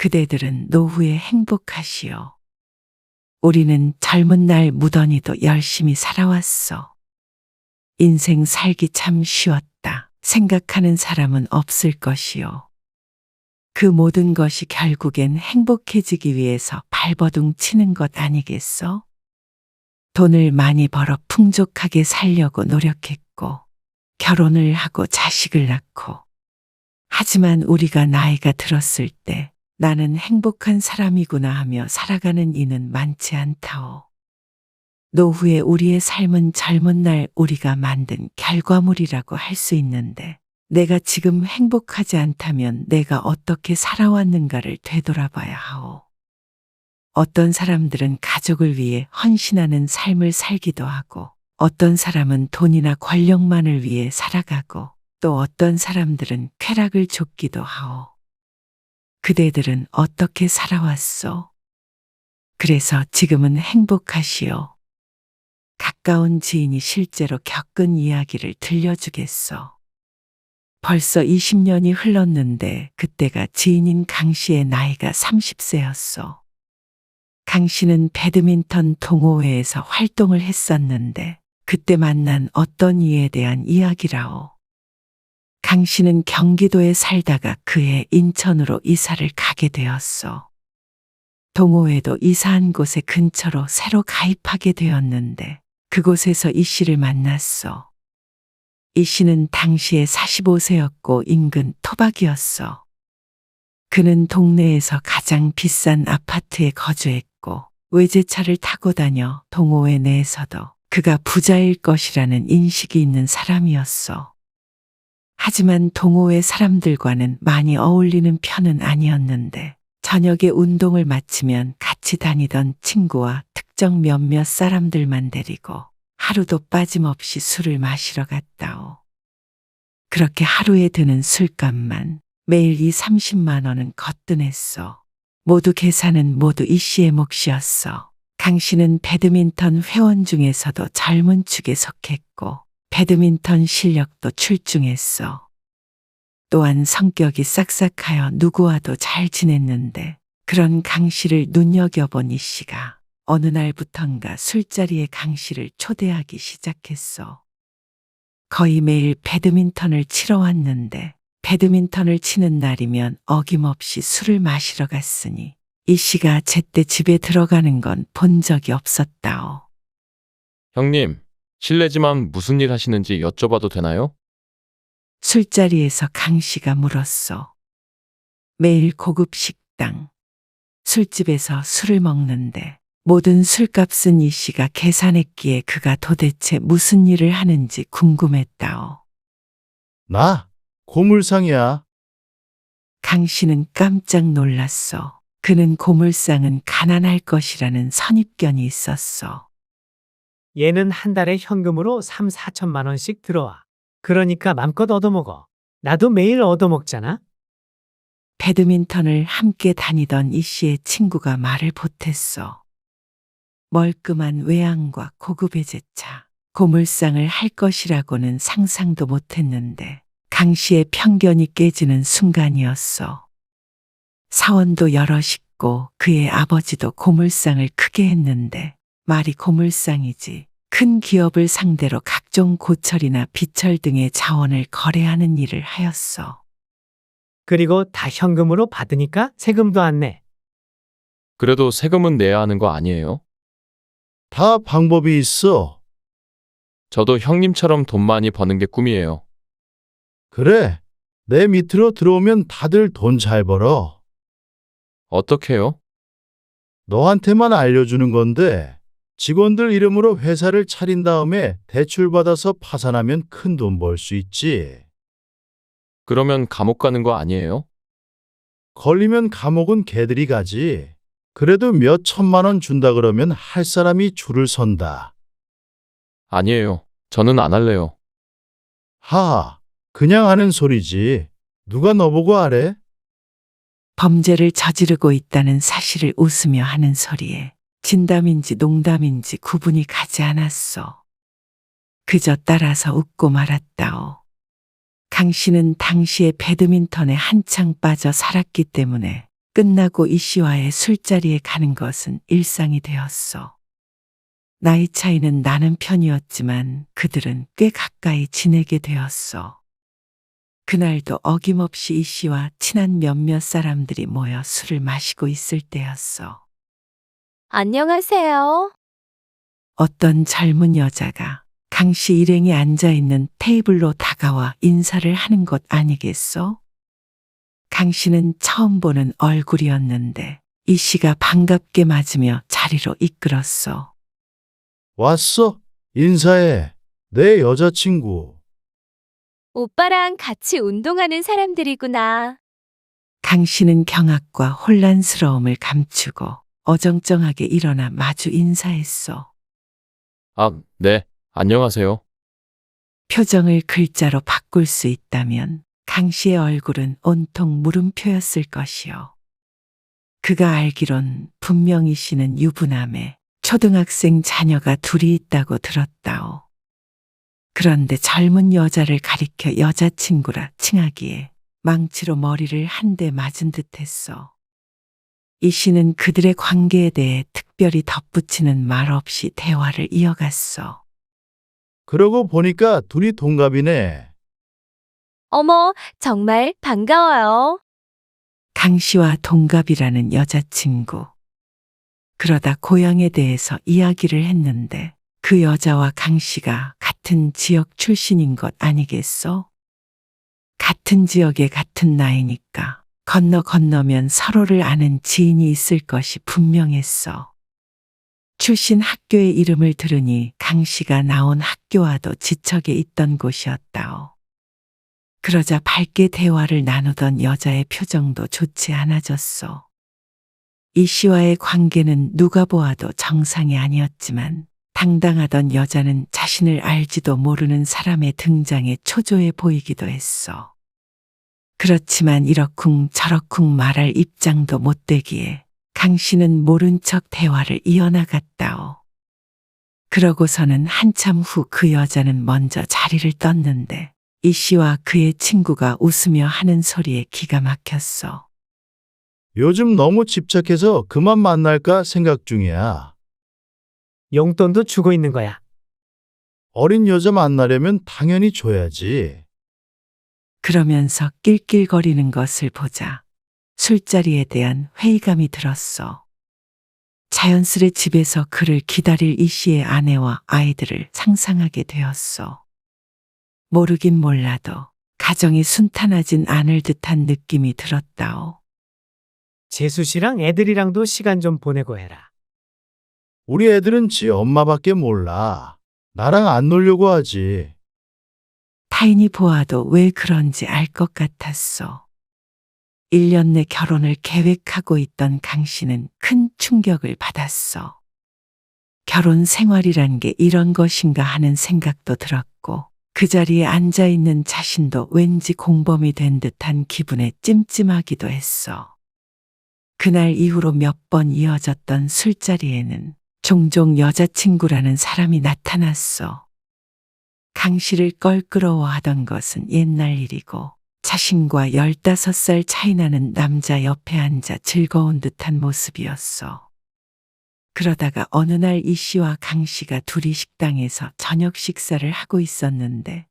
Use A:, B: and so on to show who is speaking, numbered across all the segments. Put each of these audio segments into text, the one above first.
A: 그대들은 노후에 행복하시오. 우리는 젊은 날 무던히도 열심히 살아왔어. 인생 살기 참 쉬웠다 생각하는 사람은 없을 것이요. 그 모든 것이 결국엔 행복해지기 위해서 발버둥 치는 것 아니겠어? 돈을 많이 벌어 풍족하게 살려고 노력했고, 결혼을 하고 자식을 낳고. 하지만 우리가 나이가 들었을 때 나는 행복한 사람이구나 하며 살아가는 이는 많지 않다오. 노후에 우리의 삶은 젊은 날 우리가 만든 결과물이라고 할 수 있는데, 내가 지금 행복하지 않다면 내가 어떻게 살아왔는가를 되돌아봐야 하오. 어떤 사람들은 가족을 위해 헌신하는 삶을 살기도 하고, 어떤 사람은 돈이나 권력만을 위해 살아가고, 또 어떤 사람들은 쾌락을 쫓기도 하오. 그대들은 어떻게 살아왔소? 그래서 지금은 행복하시오. 가까운 지인이 실제로 겪은 이야기를 들려주겠소. 벌써 20년이 흘렀는데 그때가 지인인 강 씨의 나이가 30세였소. 강 씨는 배드민턴 동호회에서 활동을 했었는데 그때 만난 어떤 이에 대한 이야기라오. 강 씨는 경기도에 살다가 그해 인천으로 이사를 가게 되었소. 동호회도 이사한 곳의 근처로 새로 가입하게 되었는데 그곳에서 이 씨를 만났소. 이 씨는 당시에 45세였고 인근 토박이었어. 그는 동네에서 가장 비싼 아파트에 거주했고 외제차를 타고 다녀 동호회 내에서도 그가 부자일 것이라는 인식이 있는 사람이었어. 하지만 동호회 사람들과는 많이 어울리는 편은 아니었는데 저녁에 운동을 마치면 같이 다니던 친구와 특정 몇몇 사람들만 데리고 하루도 빠짐없이 술을 마시러 갔다오. 그렇게 하루에 드는 술값만 매일 30만 원은 거뜬했어. 모두 계산은 모두 이 씨의 몫이었어. 강 씨는 배드민턴 회원 중에서도 젊은 축에 속했고 배드민턴 실력도 출중했어. 또한 성격이 싹싹하여 누구와도 잘 지냈는데 그런 강 씨를 눈여겨본 이 씨가 어느 날부턴가 술자리에 강 씨를 초대하기 시작했어. 거의 매일 배드민턴을 치러 왔는데 배드민턴을 치는 날이면 어김없이 술을 마시러 갔으니 이 씨가 제때 집에 들어가는 건 본 적이 없었다오.
B: 형님, 실례지만 무슨 일 하시는지 여쭤봐도 되나요?
A: 술자리에서 강 씨가 물었어. 매일 고급 식당, 술집에서 술을 먹는데 모든 술값은 이 씨가 계산했기에 그가 도대체 무슨 일을 하는지 궁금했다오.
C: 나 고물상이야.
A: 강 씨는 깜짝 놀랐어. 그는 고물상은 가난할 것이라는 선입견이 있었어.
D: 얘는 한 달에 현금으로 3, 4천만 원씩 들어와. 그러니까 맘껏 얻어먹어. 나도 매일 얻어먹잖아.
A: 배드민턴을 함께 다니던 이 씨의 친구가 말을 보탰어. 멀끔한 외양과 고급 외제차, 고물상을 할 것이라고는 상상도 못했는데 강 씨의 편견이 깨지는 순간이었어. 사원도 여럿 있고 그의 아버지도 고물상을 크게 했는데 말이 고물상이지 큰 기업을 상대로 각종 고철이나 비철 등의 자원을 거래하는 일을 하였어.
D: 그리고 다 현금으로 받으니까 세금도 안 내.
B: 그래도 세금은 내야 하는 거 아니에요?
C: 다 방법이 있어.
B: 저도 형님처럼 돈 많이 버는 게 꿈이에요.
C: 그래, 내 밑으로 들어오면 다들 돈 잘 벌어.
B: 어떻게요?
C: 너한테만 알려주는 건데 직원들 이름으로 회사를 차린 다음에 대출받아서 파산하면 큰 돈 벌 수 있지.
B: 그러면 감옥 가는 거 아니에요?
C: 걸리면 감옥은 걔들이 가지. 그래도 몇 천만 원 준다 그러면 할 사람이 줄을 선다.
B: 아니에요. 저는 안 할래요.
C: 하하, 그냥 하는 소리지. 누가 너보고 하래?
A: 범죄를 저지르고 있다는 사실을 웃으며 하는 소리에 진담인지 농담인지 구분이 가지 않았어. 그저 따라서 웃고 말았다오. 강 씨는 당시에 배드민턴에 한창 빠져 살았기 때문에 끝나고 이 씨와의 술자리에 가는 것은 일상이 되었어. 나이 차이는 나는 편이었지만 그들은 꽤 가까이 지내게 되었어. 그날도 어김없이 이 씨와 친한 몇몇 사람들이 모여 술을 마시고 있을 때였어.
E: 안녕하세요.
A: 어떤 젊은 여자가 강 씨 일행이 앉아 있는 테이블로 다가와 인사를 하는 것 아니겠어? 강 씨는 처음 보는 얼굴이었는데 이 씨가 반갑게 맞으며 자리로 이끌었어.
C: 왔어? 인사해. 내 여자친구.
E: 오빠랑 같이 운동하는 사람들이구나.
A: 강 씨는 경악과 혼란스러움을 감추고 어정쩡하게 일어나 마주 인사했어.
B: 아, 네. 안녕하세요.
A: 표정을 글자로 바꿀 수 있다면 강 씨의 얼굴은 온통 물음표였을 것이요. 그가 알기론 분명히 씨는 유부남에 초등학생 자녀가 둘이 있다고 들었다오. 그런데 젊은 여자를 가리켜 여자친구라 칭하기에 망치로 머리를 한 대 맞은 듯했어. 이 씨는 그들의 관계에 대해 특별히 덧붙이는 말 없이 대화를 이어갔어.
C: 그러고 보니까 둘이 동갑이네.
E: 어머, 정말 반가워요.
A: 강 씨와 동갑이라는 여자친구. 그러다 고향에 대해서 이야기를 했는데 그 여자와 강 씨가 같은 지역 출신인 것 아니겠어? 같은 지역에 같은 나이니까 건너면 서로를 아는 지인이 있을 것이 분명했어. 출신 학교의 이름을 들으니 강 씨가 나온 학교와도 지척에 있던 곳이었다오. 그러자 밝게 대화를 나누던 여자의 표정도 좋지 않아졌어. 이 씨와의 관계는 누가 보아도 정상이 아니었지만 당당하던 여자는 자신을 알지도 모르는 사람의 등장에 초조해 보이기도 했어. 그렇지만 이러쿵 저러쿵 말할 입장도 못 되기에 강 씨는 모른 척 대화를 이어나갔다오. 그러고서는 한참 후 그 여자는 먼저 자리를 떴는데 이 씨와 그의 친구가 웃으며 하는 소리에 기가 막혔어.
C: 요즘 너무 집착해서 그만 만날까 생각 중이야.
D: 용돈도 주고 있는 거야.
C: 어린 여자 만나려면 당연히 줘야지.
A: 그러면서 낄낄거리는 것을 보자 술자리에 대한 회의감이 들었어. 자연스레 집에서 그를 기다릴 이 씨의 아내와 아이들을 상상하게 되었어. 모르긴 몰라도 가정이 순탄하진 않을 듯한 느낌이 들었다오.
D: 재수 씨랑 애들이랑도 시간 좀 보내고 해라.
C: 우리 애들은 지 엄마밖에 몰라. 나랑 안 놀려고 하지.
A: 타인이 보아도 왜 그런지 알 것 같았어. 1년 내 결혼을 계획하고 있던 강 씨는 큰 충격을 받았어. 결혼 생활이란 게 이런 것인가 하는 생각도 들었고 그 자리에 앉아 있는 자신도 왠지 공범이 된 듯한 기분에 찜찜하기도 했어. 그날 이후로 몇 번 이어졌던 술자리에는 종종 여자친구라는 사람이 나타났어. 강 씨를 껄끄러워하던 것은 옛날 일이고 자신과 15살 차이 나는 남자 옆에 앉아 즐거운 듯한 모습이었어. 그러다가 어느 날 이 씨와 강 씨가 둘이 식당에서 저녁 식사를 하고 있었는데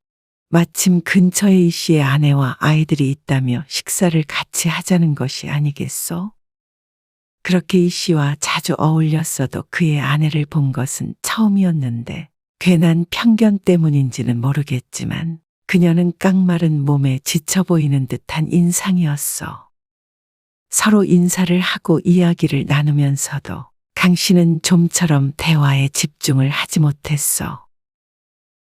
A: 마침 근처에 이 씨의 아내와 아이들이 있다며 식사를 같이 하자는 것이 아니겠어? 그렇게 이 씨와 자주 어울렸어도 그의 아내를 본 것은 처음이었는데 괜한 편견 때문인지는 모르겠지만 그녀는 깡마른 몸에 지쳐 보이는 듯한 인상이었어. 서로 인사를 하고 이야기를 나누면서도 강 씨는 좀처럼 대화에 집중을 하지 못했어.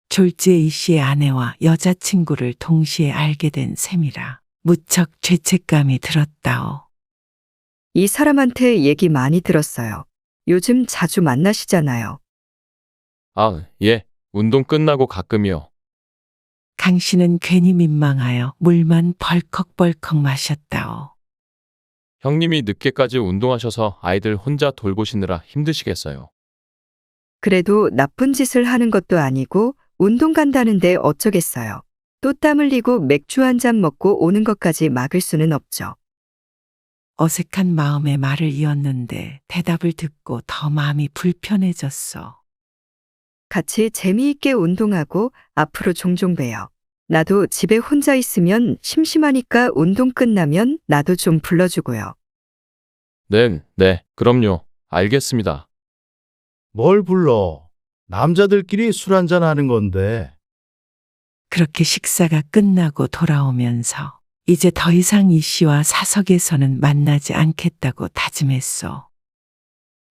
A: 졸지에 이 씨의 아내와 여자친구를 동시에 알게 된 셈이라 무척 죄책감이 들었다오.
F: 이 사람한테 얘기 많이 들었어요. 요즘 자주 만나시잖아요.
B: 아, 예. 운동 끝나고 가끔이요.
A: 강 씨는 괜히 민망하여 물만 벌컥벌컥 마셨다오.
B: 형님이 늦게까지 운동하셔서 아이들 혼자 돌보시느라 힘드시겠어요.
F: 그래도 나쁜 짓을 하는 것도 아니고 운동 간다는데 어쩌겠어요. 또 땀 흘리고 맥주 한 잔 먹고 오는 것까지 막을 수는 없죠.
A: 어색한 마음에 말을 이었는데 대답을 듣고 더 마음이 불편해졌어.
F: 같이 재미있게 운동하고 앞으로 종종 봬요. 나도 집에 혼자 있으면 심심하니까 운동 끝나면 나도 좀 불러주고요.
B: 네, 그럼요. 알겠습니다.
C: 뭘 불러? 남자들끼리 술 한잔 하는 건데.
A: 그렇게 식사가 끝나고 돌아오면서 이제 더 이상 이 씨와 사석에서는 만나지 않겠다고 다짐했어.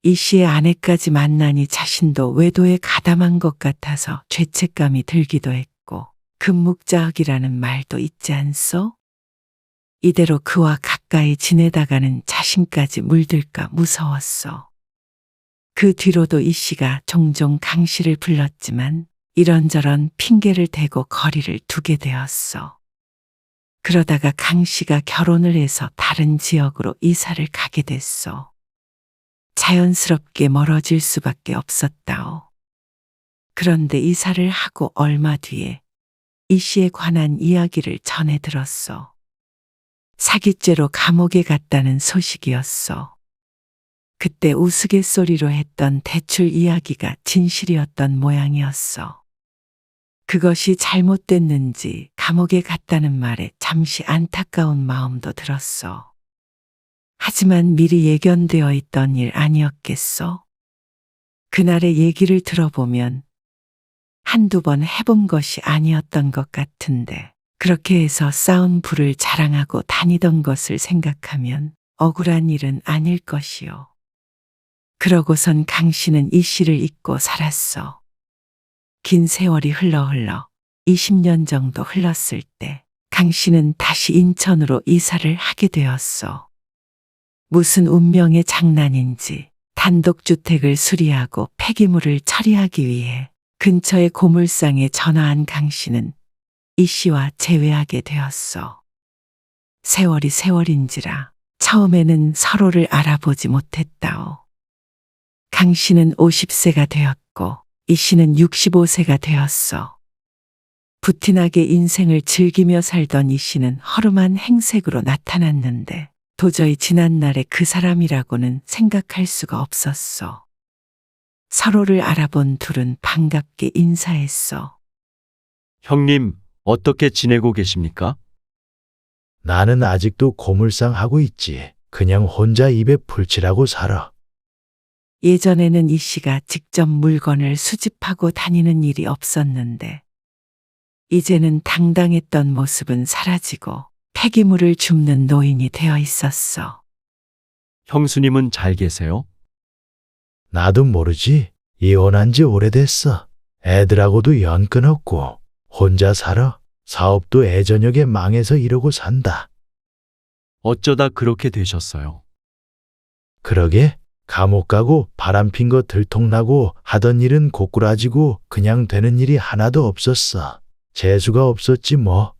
A: 이 씨의 아내까지 만나니 자신도 외도에 가담한 것 같아서 죄책감이 들기도 했고 금묵자흑이라는 말도 있지 않소? 이대로 그와 가까이 지내다가는 자신까지 물들까 무서웠어. 그 뒤로도 이 씨가 종종 강 씨를 불렀지만 이런저런 핑계를 대고 거리를 두게 되었어. 그러다가 강 씨가 결혼을 해서 다른 지역으로 이사를 가게 됐어. 자연스럽게 멀어질 수밖에 없었다오. 그런데 이사를 하고 얼마 뒤에 이 씨에 관한 이야기를 전해 들었어. 사기죄로 감옥에 갔다는 소식이었어. 그때 우스갯소리로 했던 대출 이야기가 진실이었던 모양이었어. 그것이 잘못됐는지 감옥에 갔다는 말에 잠시 안타까운 마음도 들었어. 하지만 미리 예견되어 있던 일 아니었겠어? 그날의 얘기를 들어보면 한두 번 해본 것이 아니었던 것 같은데 그렇게 해서 쌓은 부를 자랑하고 다니던 것을 생각하면 억울한 일은 아닐 것이요. 그러고선 강 씨는 이 씨를 잊고 살았어. 긴 세월이 흘러 20년 정도 흘렀을 때 강 씨는 다시 인천으로 이사를 하게 되었어. 무슨 운명의 장난인지 단독주택을 수리하고 폐기물을 처리하기 위해 근처의 고물상에 전화한 강 씨는 이 씨와 재회하게 되었어. 세월이 세월인지라 처음에는 서로를 알아보지 못했다오. 강 씨는 50세가 되었고 이 씨는 65세가 되었어. 부티나게 인생을 즐기며 살던 이 씨는 허름한 행색으로 나타났는데 도저히 지난날의 그 사람이라고는 생각할 수가 없었어. 서로를 알아본 둘은 반갑게 인사했어.
G: 형님, 어떻게 지내고 계십니까?
C: 나는 아직도 고물상 하고 있지. 그냥 혼자 입에 풀칠하고 살아.
A: 예전에는 이 씨가 직접 물건을 수집하고 다니는 일이 없었는데 이제는 당당했던 모습은 사라지고 폐기물을 줍는 노인이 되어 있었어.
G: 형수님은 잘 계세요?
C: 나도 모르지. 이혼한 지 오래됐어. 애들하고도 연 끊었고 혼자 살아. 사업도 애저녁에 망해서 이러고 산다.
G: 어쩌다 그렇게 되셨어요?
C: 그러게 감옥 가고 바람핀 거 들통나고 하던 일은 고꾸라지고 그냥 되는 일이 하나도 없었어. 재수가 없었지 뭐.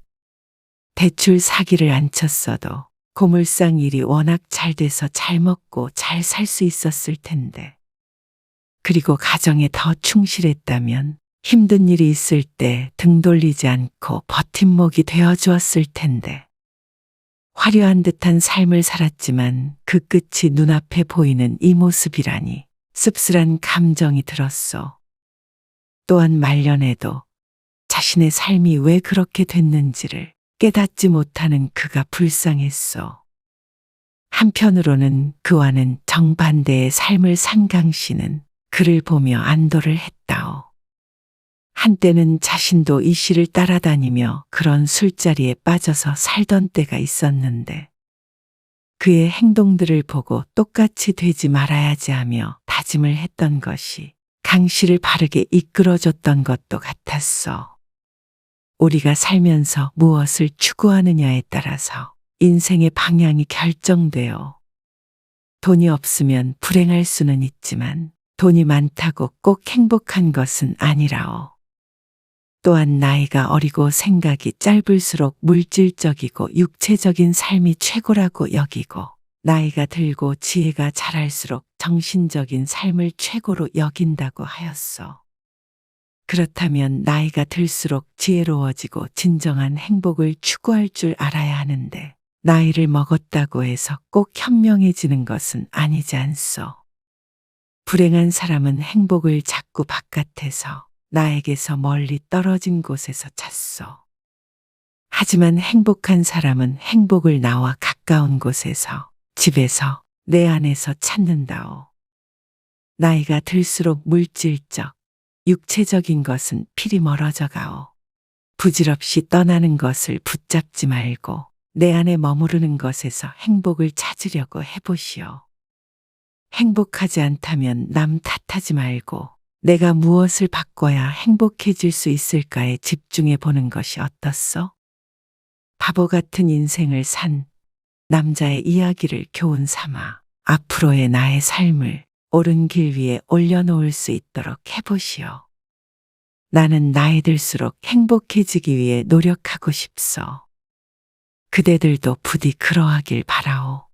A: 대출 사기를 안 쳤어도 고물상 일이 워낙 잘 돼서 잘 먹고 잘 살 수 있었을 텐데. 그리고 가정에 더 충실했다면 힘든 일이 있을 때 등 돌리지 않고 버팀목이 되어 주었을 텐데. 화려한 듯한 삶을 살았지만 그 끝이 눈앞에 보이는 이 모습이라니 씁쓸한 감정이 들었어. 또한 말년에도 자신의 삶이 왜 그렇게 됐는지를 깨닫지 못하는 그가 불쌍했어. 한편으로는 그와는 정반대의 삶을 산 강 씨는 그를 보며 안도를 했다오. 한때는 자신도 이 씨를 따라다니며 그런 술자리에 빠져서 살던 때가 있었는데 그의 행동들을 보고 똑같이 되지 말아야지 하며 다짐을 했던 것이 강 씨를 바르게 이끌어줬던 것도 같았어. 우리가 살면서 무엇을 추구하느냐에 따라서 인생의 방향이 결정돼요. 돈이 없으면 불행할 수는 있지만 돈이 많다고 꼭 행복한 것은 아니라오. 또한 나이가 어리고 생각이 짧을수록 물질적이고 육체적인 삶이 최고라고 여기고 나이가 들고 지혜가 자랄수록 정신적인 삶을 최고로 여긴다고 하였어. 그렇다면 나이가 들수록 지혜로워지고 진정한 행복을 추구할 줄 알아야 하는데 나이를 먹었다고 해서 꼭 현명해지는 것은 아니지 않소. 불행한 사람은 행복을 자꾸 바깥에서, 나에게서 멀리 떨어진 곳에서 찾소. 하지만 행복한 사람은 행복을 나와 가까운 곳에서, 집에서, 내 안에서 찾는다오. 나이가 들수록 물질적, 육체적인 것은 필히 멀어져 가오. 부질없이 떠나는 것을 붙잡지 말고 내 안에 머무르는 것에서 행복을 찾으려고 해보시오. 행복하지 않다면 남 탓하지 말고 내가 무엇을 바꿔야 행복해질 수 있을까에 집중해 보는 것이 어떻소? 바보 같은 인생을 산 남자의 이야기를 교훈 삼아 앞으로의 나의 삶을 옳은 길 위에 올려놓을 수 있도록 해보시오. 나는 나이 들수록 행복해지기 위해 노력하고 싶소. 그대들도 부디 그러하길 바라오.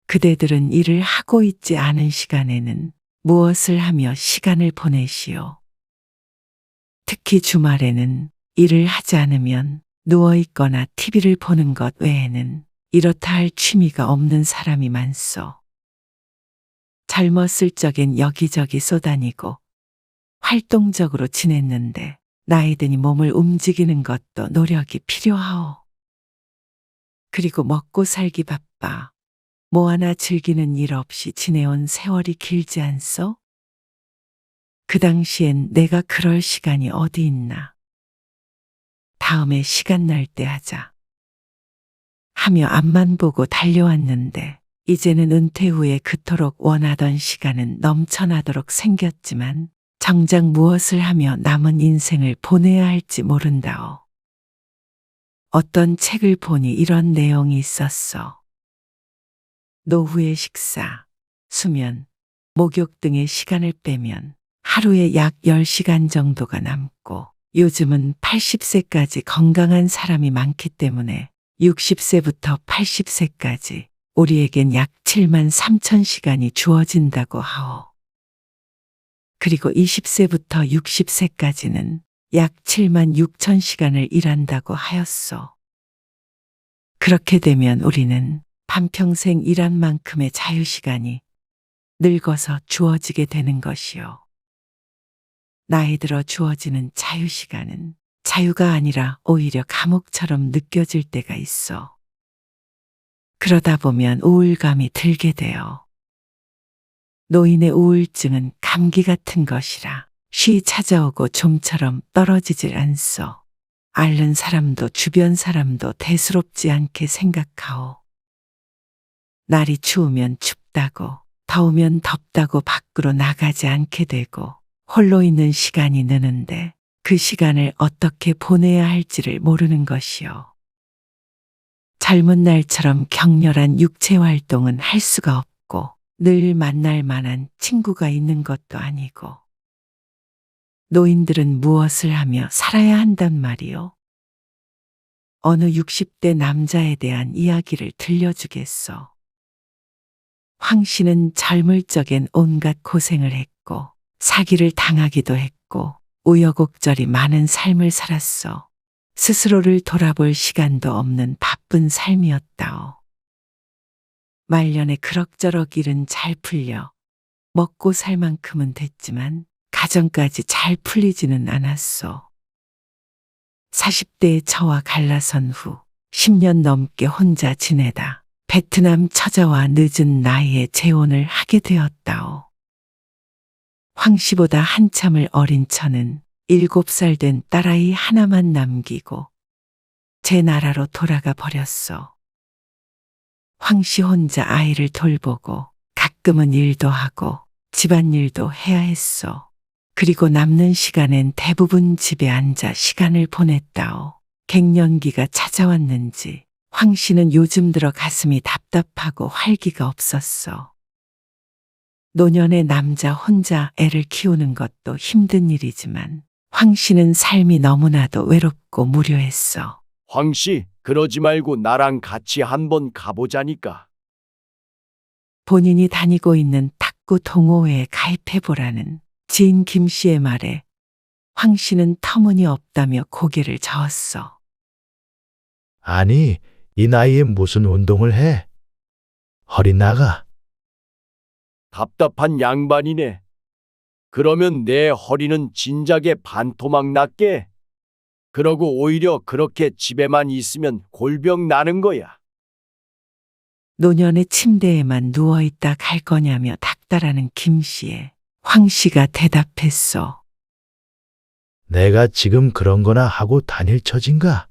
A: 그대들은 일을 하고 있지 않은 시간에는 무엇을 하며 시간을 보내시오? 특히 주말에는 일을 하지 않으면 누워있거나 TV를 보는 것 외에는 이렇다 할 취미가 없는 사람이 많소. 젊었을 적엔 여기저기 쏘다니고 활동적으로 지냈는데 나이 드니 몸을 움직이는 것도 노력이 필요하오. 그리고 먹고 살기 바빠. 뭐 하나 즐기는 일 없이 지내온 세월이 길지 않소? 그 당시엔 내가 그럴 시간이 어디 있나. 다음에 시간 날 때 하자. 하며 앞만 보고 달려왔는데 이제는 은퇴 후에 그토록 원하던 시간은 넘쳐나도록 생겼지만 정작 무엇을 하며 남은 인생을 보내야 할지 모른다오. 어떤 책을 보니 이런 내용이 있었어. 노후의 식사, 수면, 목욕 등의 시간을 빼면 하루에 약 10시간 정도가 남고 요즘은 80세까지 건강한 사람이 많기 때문에 60세부터 80세까지 우리에겐 약 7만 3천 시간이 주어진다고 하오. 그리고 20세부터 60세까지는 약 7만 6천 시간을 일한다고 하였소. 그렇게 되면 우리는 반평생 일한 만큼의 자유시간이 늙어서 주어지게 되는 것이요. 나이 들어 주어지는 자유시간은 자유가 아니라 오히려 감옥처럼 느껴질 때가 있어. 그러다 보면 우울감이 들게 돼요. 노인의 우울증은 감기 같은 것이라 쉬 찾아오고 좀처럼 떨어지질 않소. 앓는 사람도 주변 사람도 대수롭지 않게 생각하오. 날이 추우면 춥다고, 더우면 덥다고 밖으로 나가지 않게 되고 홀로 있는 시간이 느는데 그 시간을 어떻게 보내야 할지를 모르는 것이요. 젊은 날처럼 격렬한 육체 활동은 할 수가 없고 늘 만날 만한 친구가 있는 것도 아니고 노인들은 무엇을 하며 살아야 한단 말이요. 어느 60대 남자에 대한 이야기를 들려주겠소. 황 씨는 젊을 적엔 온갖 고생을 했고 사기를 당하기도 했고 우여곡절이 많은 삶을 살았어. 스스로를 돌아볼 시간도 없는 바쁜 삶이었다오. 말년에 그럭저럭 일은 잘 풀려 먹고 살 만큼은 됐지만 가정까지 잘 풀리지는 않았소. 40대의 저와 갈라선 후 10년 넘게 혼자 지내다 베트남 처자와 늦은 나이에 재혼을 하게 되었다오. 황 씨보다 한참을 어린 처는 7살 된 딸아이 하나만 남기고 제 나라로 돌아가 버렸소. 황 씨 혼자 아이를 돌보고 가끔은 일도 하고 집안일도 해야 했소. 그리고 남는 시간엔 대부분 집에 앉아 시간을 보냈다오. 갱년기가 찾아왔는지 황 씨는 요즘 들어 가슴이 답답하고 활기가 없었어. 노년의 남자 혼자 애를 키우는 것도 힘든 일이지만 황 씨는 삶이 너무나도 외롭고 무료했어.
H: 황씨, 그러지 말고 나랑 같이 한번 가보자니까.
A: 본인이 다니고 있는 탁구 동호회에 가입해보라는 지인 김 씨의 말에 황 씨는 터무니없다며 고개를 저었어.
C: 아니, 이 나이에 무슨 운동을 해? 허리 나가.
H: 답답한 양반이네. 그러면 내 허리는 진작에 반토막 났게. 그러고 오히려 그렇게 집에만 있으면 골병 나는 거야.
A: 노년의 침대에만 누워있다 갈 거냐며 닥달하는 김 씨에 황 씨가 대답했어.
C: 내가 지금 그런 거나 하고 다닐 처진가?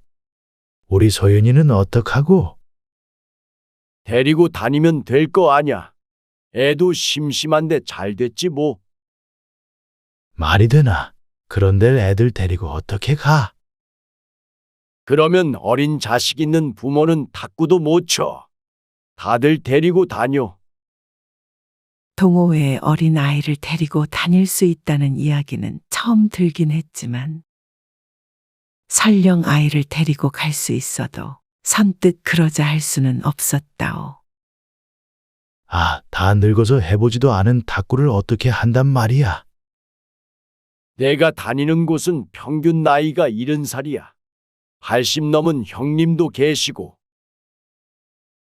C: 우리 소윤이는 어떡하고?
H: 데리고 다니면 될 거 아냐. 애도 심심한데 잘 됐지 뭐.
C: 말이 되나? 그런데 애들 데리고 어떻게 가?
H: 그러면 어린 자식 있는 부모는 탁구도 못 쳐. 다들 데리고 다녀.
A: 동호회에 어린 아이를 데리고 다닐 수 있다는 이야기는 처음 들긴 했지만 설령 아이를 데리고 갈 수 있어도 선뜻 그러자 할 수는 없었다오.
C: 아, 다 늙어서 해보지도 않은 탁구를 어떻게 한단 말이야?
H: 내가 다니는 곳은 평균 나이가 70살이야. 80 넘은 형님도 계시고.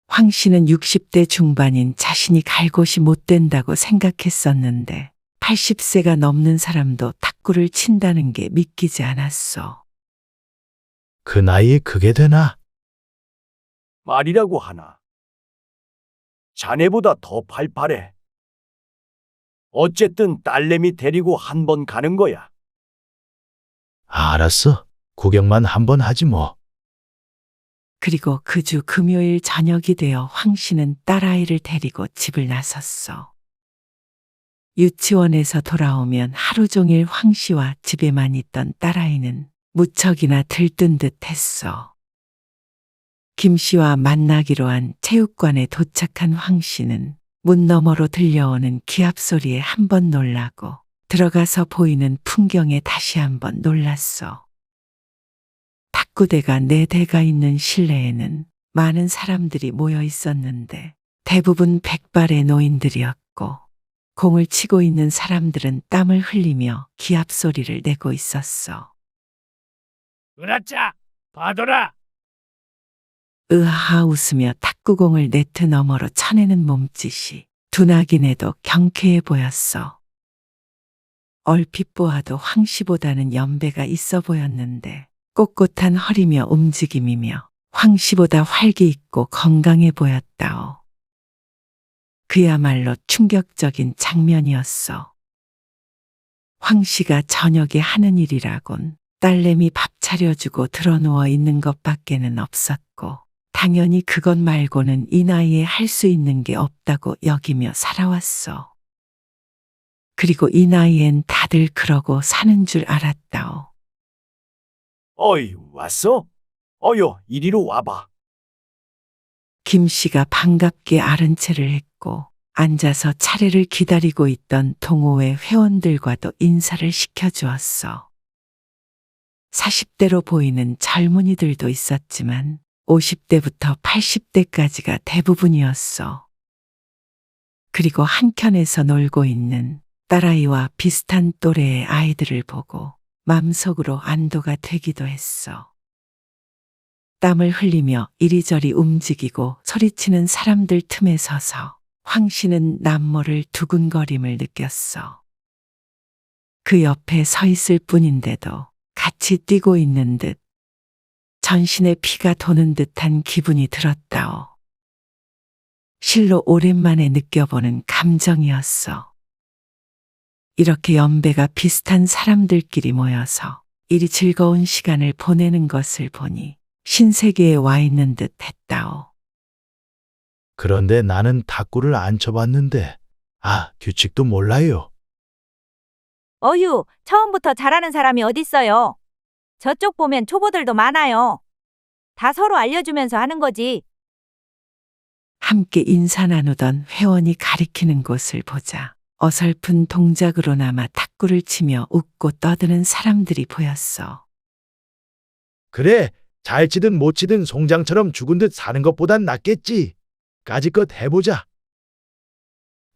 A: 황 씨는 60대 중반인 자신이 갈 곳이 못 된다고 생각했었는데 80세가 넘는 사람도 탁구를 친다는 게 믿기지 않았어.
C: 그 나이에 그게 되나?
H: 말이라고 하나. 자네보다 더 팔팔해. 어쨌든 딸내미 데리고 한 번 가는 거야.
C: 알았어. 구경만 한번 하지 뭐.
A: 그리고 그 주 금요일 저녁이 되어 황 씨는 딸아이를 데리고 집을 나섰어. 유치원에서 돌아오면 하루 종일 황 씨와 집에만 있던 딸아이는 무척이나 들뜬 듯 했어. 김 씨와 만나기로 한 체육관에 도착한 황 씨는 문 너머로 들려오는 기합 소리에 한 번 놀라고 들어가서 보이는 풍경에 다시 한 번 놀랐어. 탁구대가 4대가 있는 실내에는 많은 사람들이 모여 있었는데 대부분 백발의 노인들이었고 공을 치고 있는 사람들은 땀을 흘리며 기합 소리를 내고 있었어.
H: 으라짜! 봐둬라!
A: 으하하 웃으며 탁구공을 네트 너머로 쳐내는 몸짓이 둔하긴해도 경쾌해 보였어. 얼핏 보아도 황 씨보다는 연배가 있어 보였는데 꼿꼿한 허리며 움직임이며 황 씨보다 활기 있고 건강해 보였다오. 그야말로 충격적인 장면이었어. 황 씨가 저녁에 하는 일이라곤 딸내미 밥 차려주고 드러누워 있는 것밖에는 없었고 당연히 그것 말고는 이 나이에 할 수 있는 게 없다고 여기며 살아왔어. 그리고 이 나이엔 다들 그러고 사는 줄 알았다오.
H: 어이, 왔어? 어여, 이리로 와봐.
A: 김 씨가 반갑게 아른 체를 했고 앉아서 차례를 기다리고 있던 동호회 회원들과도 인사를 시켜주었어. 40대로 보이는 젊은이들도 있었지만 50대부터 80대까지가 대부분이었어. 그리고 한켠에서 놀고 있는 딸아이와 비슷한 또래의 아이들을 보고 맘속으로 안도가 되기도 했어. 땀을 흘리며 이리저리 움직이고 소리치는 사람들 틈에 서서 황 씨는 남모를 두근거림을 느꼈어. 그 옆에 서 있을 뿐인데도 같이 뛰고 있는 듯 전신에 피가 도는 듯한 기분이 들었다오. 실로 오랜만에 느껴보는 감정이었어. 이렇게 연배가 비슷한 사람들끼리 모여서 이리 즐거운 시간을 보내는 것을 보니 신세계에 와 있는 듯 했다오.
C: 그런데 나는 탁구를 안 쳐봤는데, 규칙도 몰라요.
I: 어휴, 처음부터 잘하는 사람이 어딨어요. 저쪽 보면 초보들도 많아요. 다 서로 알려주면서 하는 거지.
A: 함께 인사 나누던 회원이 가리키는 곳을 보자 어설픈 동작으로나마 탁구를 치며 웃고 떠드는 사람들이 보였어.
C: 그래, 잘 치든 못 치든 송장처럼 죽은 듯 사는 것보단 낫겠지. 까짓것 해보자.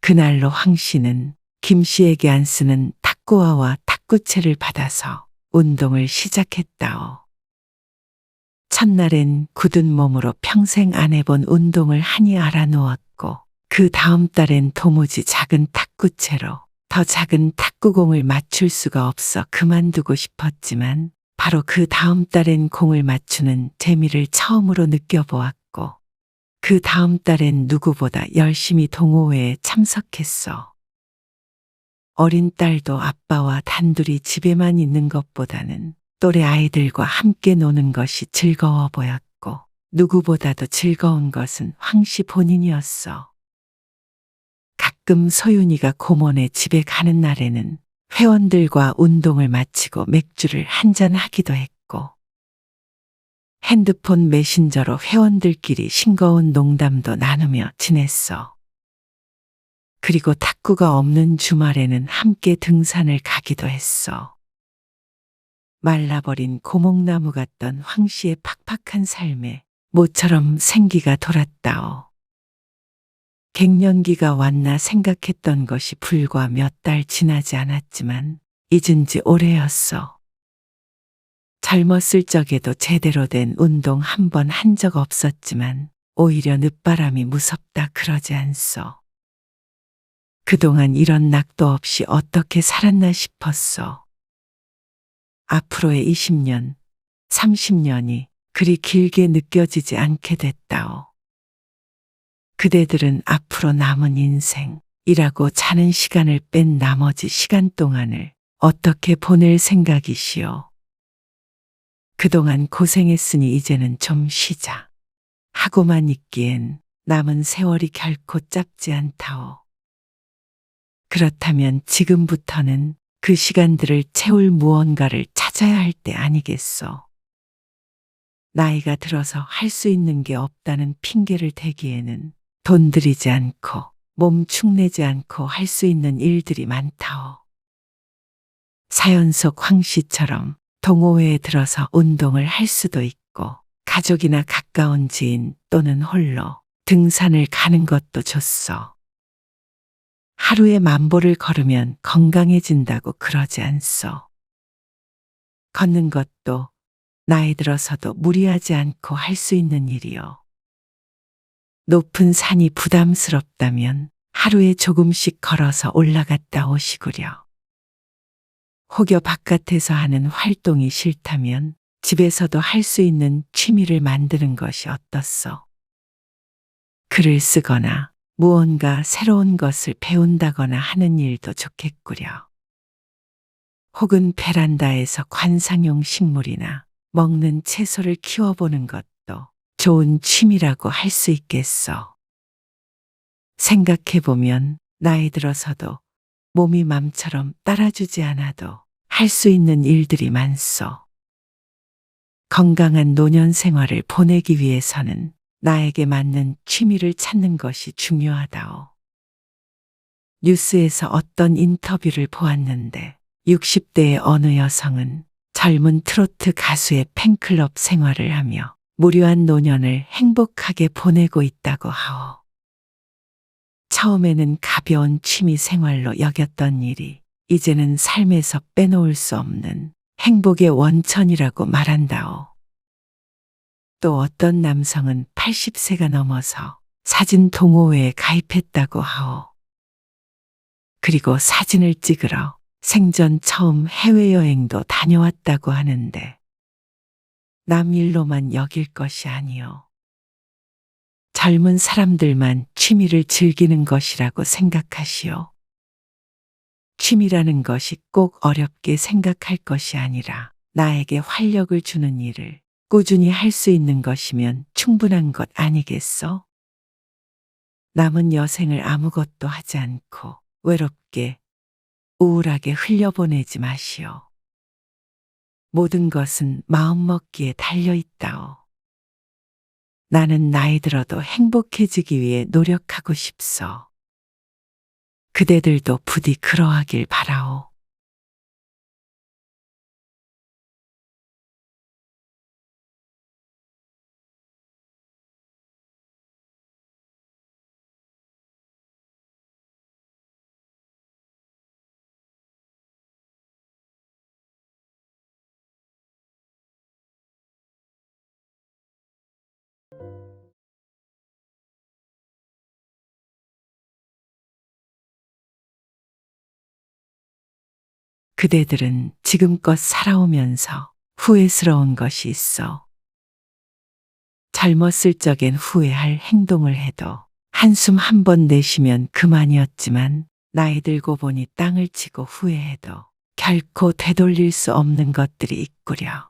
A: 그날로 황 씨는 김 씨에게 안 쓰는 탁구화와 탁구채를 받아서 운동을 시작했다오. 첫날엔 굳은 몸으로 평생 안 해본 운동을 하니 알아누웠고 그 다음 달엔 도무지 작은 탁구채로 더 작은 탁구공을 맞출 수가 없어 그만두고 싶었지만 바로 그 다음 달엔 공을 맞추는 재미를 처음으로 느껴보았고 그 다음 달엔 누구보다 열심히 동호회에 참석했어. 어린 딸도 아빠와 단둘이 집에만 있는 것보다는 또래 아이들과 함께 노는 것이 즐거워 보였고 누구보다도 즐거운 것은 황 씨 본인이었어. 가끔 소윤이가 고모네 집에 가는 날에는 회원들과 운동을 마치고 맥주를 한잔하기도 했고 핸드폰 메신저로 회원들끼리 싱거운 농담도 나누며 지냈어. 그리고 탁구가 없는 주말에는 함께 등산을 가기도 했어. 말라버린 고목나무 같던 황 씨의 팍팍한 삶에 모처럼 생기가 돌았다오. 갱년기가 왔나 생각했던 것이 불과 몇 달 지나지 않았지만 잊은 지 오래였어. 젊었을 적에도 제대로 된 운동 한 번 한 적 없었지만 오히려 늦바람이 무섭다 그러지 않소. 그동안 이런 낙도 없이 어떻게 살았나 싶었어. 앞으로의 20년, 30년이 그리 길게 느껴지지 않게 됐다오. 그대들은 앞으로 남은 인생, 일하고 자는 시간을 뺀 나머지 시간 동안을 어떻게 보낼 생각이시오? 그동안 고생했으니 이제는 좀 쉬자. 하고만 있기엔 남은 세월이 결코 짧지 않다오. 그렇다면 지금부터는 그 시간들을 채울 무언가를 찾아야 할 때 아니겠소? 나이가 들어서 할 수 있는 게 없다는 핑계를 대기에는 돈 들이지 않고 몸 축내지 않고 할 수 있는 일들이 많다오. 사연 속 황 씨처럼 동호회에 들어서 운동을 할 수도 있고 가족이나 가까운 지인 또는 홀로 등산을 가는 것도 좋소. 하루에 10,000보를 걸으면 건강해진다고 그러지 않소. 걷는 것도 나이 들어서도 무리하지 않고 할 수 있는 일이요. 높은 산이 부담스럽다면 하루에 조금씩 걸어서 올라갔다 오시구려. 혹여 바깥에서 하는 활동이 싫다면 집에서도 할 수 있는 취미를 만드는 것이 어떻소? 글을 쓰거나 무언가 새로운 것을 배운다거나 하는 일도 좋겠구려. 혹은 베란다에서 관상용 식물이나 먹는 채소를 키워보는 것도 좋은 취미라고 할 수 있겠어. 생각해보면 나이 들어서도 몸이 맘처럼 따라주지 않아도 할 수 있는 일들이 많소. 건강한 노년 생활을 보내기 위해서는 나에게 맞는 취미를 찾는 것이 중요하다오. 뉴스에서 어떤 인터뷰를 보았는데 60대의 어느 여성은 젊은 트로트 가수의 팬클럽 생활을 하며 무료한 노년을 행복하게 보내고 있다고 하오. 처음에는 가벼운 취미 생활로 여겼던 일이 이제는 삶에서 빼놓을 수 없는 행복의 원천이라고 말한다오. 또 어떤 남성은 80세가 넘어서 사진 동호회에 가입했다고 하오. 그리고 사진을 찍으러 생전 처음 해외여행도 다녀왔다고 하는데 남 일로만 여길 것이 아니오. 젊은 사람들만 취미를 즐기는 것이라고 생각하시오. 취미라는 것이 꼭 어렵게 생각할 것이 아니라 나에게 활력을 주는 일을 꾸준히 할 수 있는 것이면 충분한 것 아니겠소? 남은 여생을 아무것도 하지 않고 외롭게 우울하게 흘려보내지 마시오. 모든 것은 마음먹기에 달려 있다오. 나는 나이 들어도 행복해지기 위해 노력하고 싶소. 그대들도 부디 그러하길 바라오. 그대들은 지금껏 살아오면서 후회스러운 것이 있어. 젊었을 적엔 후회할 행동을 해도 한숨 한 번 내쉬면 그만이었지만 나이 들고 보니 땅을 치고 후회해도 결코 되돌릴 수 없는 것들이 있구려.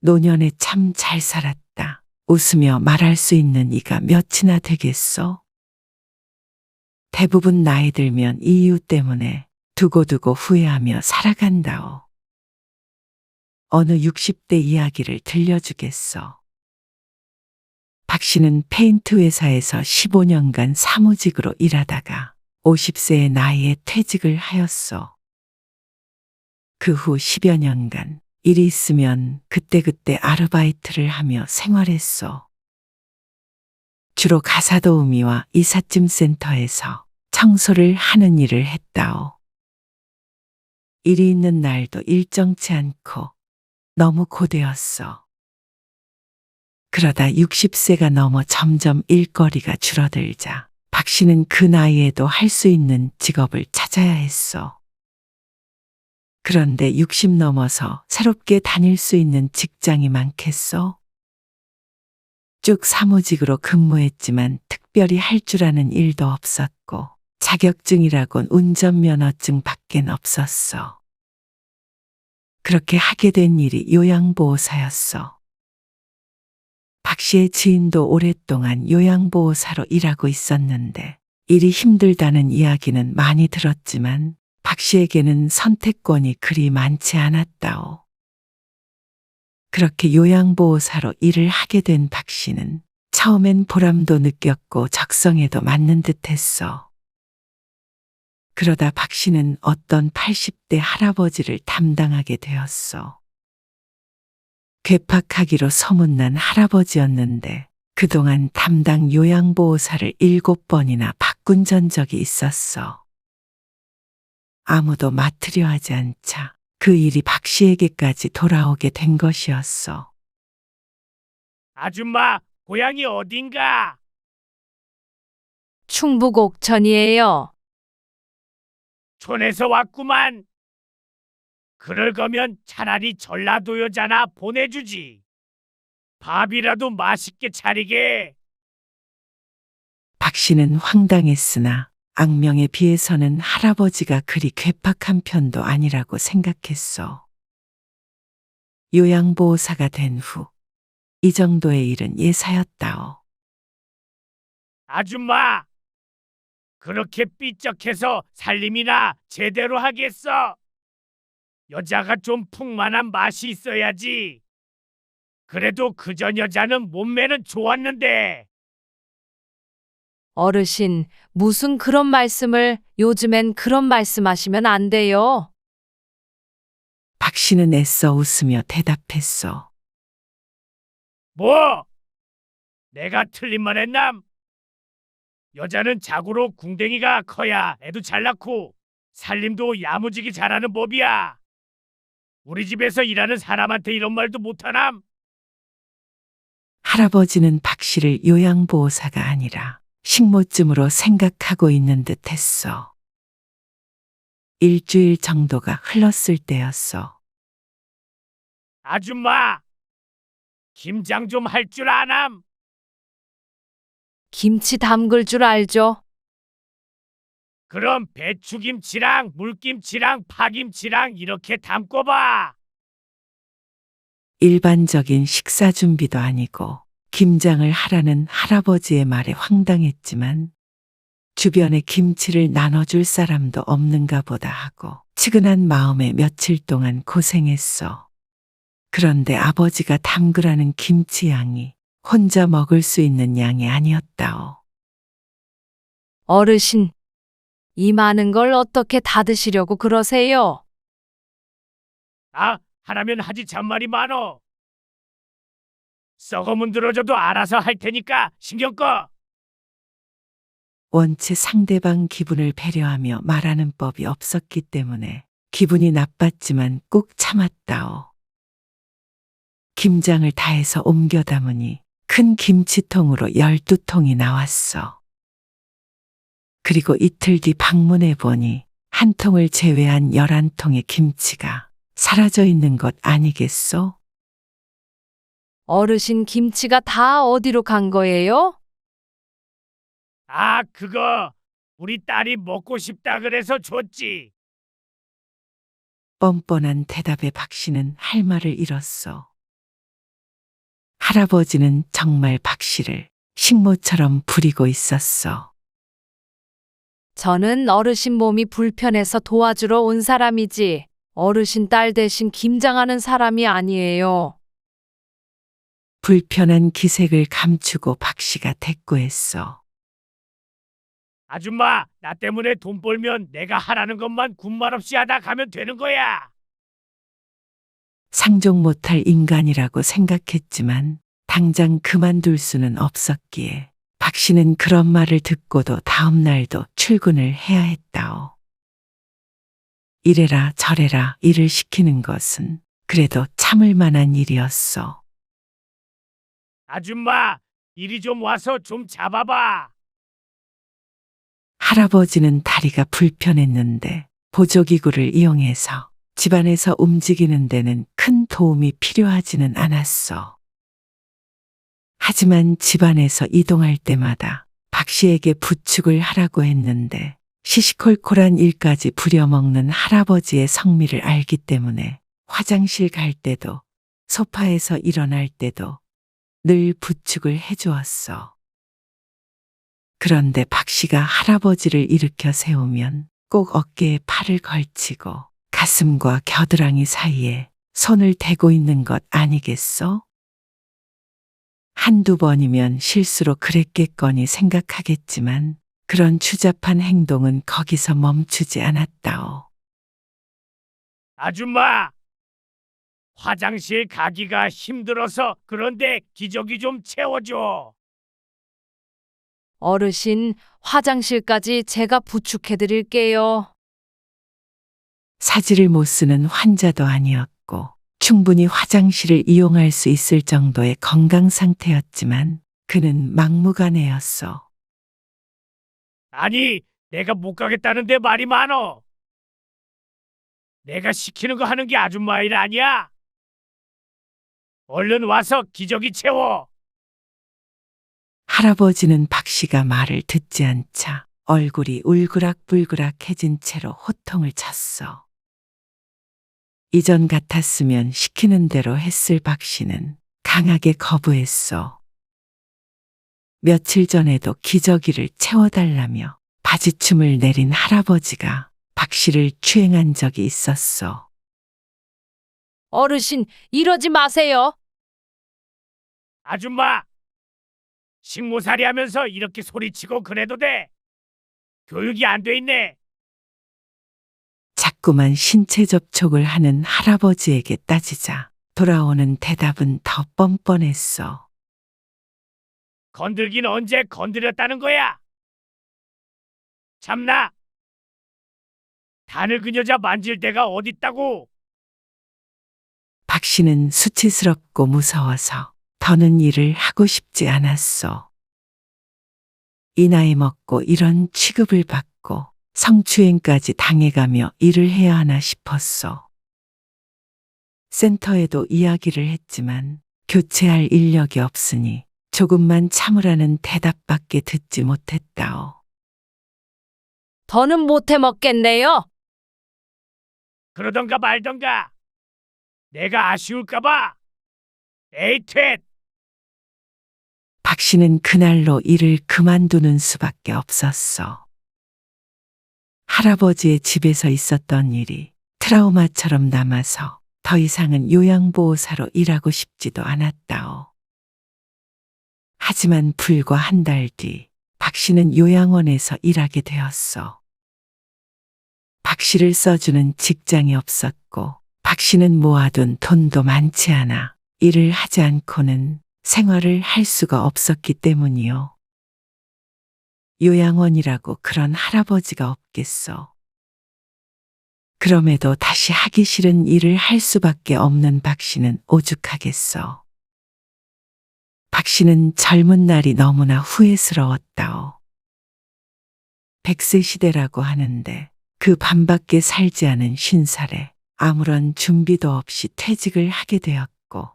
A: 노년에 참 잘 살았다. 웃으며 말할 수 있는 이가 몇이나 되겠소? 대부분 나이 들면 이 이유 때문에 두고두고 후회하며 살아간다오. 어느 60대 이야기를 들려주겠소. 박 씨는 페인트 회사에서 15년간 사무직으로 일하다가 50세의 나이에 퇴직을 하였소. 그 후 10여 년간 일이 있으면 그때그때 아르바이트를 하며 생활했소. 주로 가사도우미와 이삿짐 센터에서 청소를 하는 일을 했다오. 일이 있는 날도 일정치 않고 너무 고되었어. 그러다 60세가 넘어 점점 일거리가 줄어들자 박 씨는 그 나이에도 할 수 있는 직업을 찾아야 했어. 그런데 60 넘어서 새롭게 다닐 수 있는 직장이 많겠어? 쭉 사무직으로 근무했지만 특별히 할 줄 아는 일도 없었고 자격증이라곤 운전면허증 밖엔 없었어. 그렇게 하게 된 일이 요양보호사였어. 박 씨의 지인도 오랫동안 요양보호사로 일하고 있었는데 일이 힘들다는 이야기는 많이 들었지만 박 씨에게는 선택권이 그리 많지 않았다오. 그렇게 요양보호사로 일을 하게 된 박 씨는 처음엔 보람도 느꼈고 적성에도 맞는 듯했어. 그러다 박 씨는 어떤 80대 할아버지를 담당하게 되었어. 괴팍하기로 소문난 할아버지였는데 그동안 담당 요양보호사를 7번이나 바꾼 전적이 있었어. 아무도 맡으려 하지 않자 그 일이 박 씨에게까지 돌아오게 된 것이었어.
H: 아줌마, 고향이 어딘가?
E: 충북 옥천이에요.
H: 촌에서 왔구만. 그럴 거면 차라리 전라도 여자나 보내주지. 밥이라도 맛있게 차리게.
A: 박 씨는 황당했으나 악명에 비해서는 할아버지가 그리 괴팍한 편도 아니라고 생각했어. 요양보호사가 된 후 이 정도의 일은 예사였다오.
H: 아줌마, 그렇게 삐쩍해서 살림이나 제대로 하겠어. 여자가 좀 풍만한 맛이 있어야지. 그래도 그전 여자는 몸매는 좋았는데.
E: 어르신, 무슨 그런 말씀을, 요즘엔 그런 말씀하시면 안 돼요.
A: 박 씨는 애써 웃으며 대답했어.
H: 뭐? 내가 틀린 말 했남? 여자는 자고로 궁뎅이가 커야 애도 잘 낳고 살림도 야무지게 잘하는 법이야. 우리 집에서 일하는 사람한테 이런 말도 못하남?
A: 할아버지는 박 씨를 요양보호사가 아니라 식모쯤으로 생각하고 있는 듯 했어. 일주일 정도가 흘렀을 때였어.
H: 아줌마, 김장 좀 할 줄 아남?
E: 김치 담글 줄 알죠?
H: 그럼 배추김치랑 물김치랑 파김치랑 이렇게 담궈봐.
A: 일반적인 식사 준비도 아니고 김장을 하라는 할아버지의 말에 황당했지만 주변에 김치를 나눠줄 사람도 없는가 보다 하고 측은한 마음에 며칠 동안 고생했어. 그런데 아버지가 담그라는 김치 양이 혼자 먹을 수 있는 양이 아니었다오.
E: 어르신, 이 많은 걸 어떻게 다 드시려고 그러세요?
H: 하라면 하지 잔말이 많어. 썩어 문드러져도 알아서 할 테니까 신경 꺼.
A: 원체 상대방 기분을 배려하며 말하는 법이 없었기 때문에 기분이 나빴지만 꾹 참았다오. 김장을 다해서 옮겨 담으니 큰 김치통으로 12통이 나왔어. 그리고 이틀 뒤 방문해 보니 한 통을 제외한 11통의 김치가 사라져 있는 것 아니겠소?
E: 어르신 김치가 다 어디로 간 거예요?
H: 그거 우리 딸이 먹고 싶다 그래서 줬지.
A: 뻔뻔한 대답에 박 씨는 할 말을 잃었어. 할아버지는 정말 박 씨를 식모처럼 부리고 있었어.
E: 저는 어르신 몸이 불편해서 도와주러 온 사람이지, 어르신 딸 대신 김장하는 사람이 아니에요.
A: 불편한 기색을 감추고 박 씨가 대꾸했어.
H: 아줌마, 나 때문에 돈 벌면 내가 하라는 것만 군말 없이 하다 가면 되는 거야.
A: 상종 못할 인간이라고 생각했지만 당장 그만둘 수는 없었기에 박 씨는 그런 말을 듣고도 다음 날도 출근을 해야 했다오. 이래라 저래라 일을 시키는 것은 그래도 참을 만한 일이었어.
H: 아줌마, 이리 좀 와서 좀 잡아봐.
A: 할아버지는 다리가 불편했는데 보조기구를 이용해서 집안에서 움직이는 데는 큰 도움이 필요하지는 않았어. 하지만 집안에서 이동할 때마다 박 씨에게 부축을 하라고 했는데 시시콜콜한 일까지 부려먹는 할아버지의 성미를 알기 때문에 화장실 갈 때도 소파에서 일어날 때도 늘 부축을 해주었어. 그런데 박 씨가 할아버지를 일으켜 세우면 꼭 어깨에 팔을 걸치고 가슴과 겨드랑이 사이에 손을 대고 있는 것 아니겠소? 한두 번이면 실수로 그랬겠거니 생각하겠지만 그런 추잡한 행동은 거기서 멈추지 않았다오.
H: 아줌마, 화장실 가기가 힘들어서 그런데 기저귀 좀 채워줘.
E: 어르신, 화장실까지 제가 부축해 드릴게요.
A: 사지를 못 쓰는 환자도 아니었고 충분히 화장실을 이용할 수 있을 정도의 건강 상태였지만 그는 막무가내였어.
H: 아니, 내가 못 가겠다는데 말이 많어. 내가 시키는 거 하는 게 아줌마 일 아니야? 얼른 와서 기저귀 채워.
A: 할아버지는 박 씨가 말을 듣지 않자 얼굴이 울그락불그락해진 채로 호통을 쳤어. 이전 같았으면 시키는 대로 했을 박 씨는 강하게 거부했어. 며칠 전에도 기저귀를 채워달라며 바지춤을 내린 할아버지가 박 씨를 추행한 적이 있었어.
E: 어르신, 이러지 마세요.
H: 아줌마, 식모살이 하면서 이렇게 소리치고 그래도 돼? 교육이 안 돼 있네.
A: 자꾸만 신체 접촉을 하는 할아버지에게 따지자 돌아오는 대답은 더 뻔뻔했어.
H: 건들긴 언제 건드렸다는 거야? 참나, 단을 그 여자 만질 데가 어딨다고?
A: 박 씨는 수치스럽고 무서워서 더는 일을 하고 싶지 않았어. 이 나이 먹고 이런 취급을 받고 성추행까지 당해가며 일을 해야 하나 싶었어. 센터에도 이야기를 했지만 교체할 인력이 없으니 조금만 참으라는 대답밖에 듣지 못했다오.
E: 더는 못해 먹겠네요.
H: 그러던가 말던가. 내가 아쉬울까봐. 에이 퇴!
A: 박 씨는 그날로 일을 그만두는 수밖에 없었어. 할아버지의 집에서 있었던 일이 트라우마처럼 남아서 더 이상은 요양보호사로 일하고 싶지도 않았다오. 하지만 불과 한 달 뒤 박 씨는 요양원에서 일하게 되었어. 박 씨를 써주는 직장이 없었고 박 씨는 모아둔 돈도 많지 않아 일을 하지 않고는 생활을 할 수가 없었기 때문이요. 요양원이라고 그런 할아버지가 없겠어. 그럼에도 다시 하기 싫은 일을 할 수밖에 없는 박 씨는 오죽하겠어. 박 씨는 젊은 날이 너무나 후회스러웠다오. 100세 시대라고 하는데 그 반밖에 살지 않은 50살에 아무런 준비도 없이 퇴직을 하게 되었고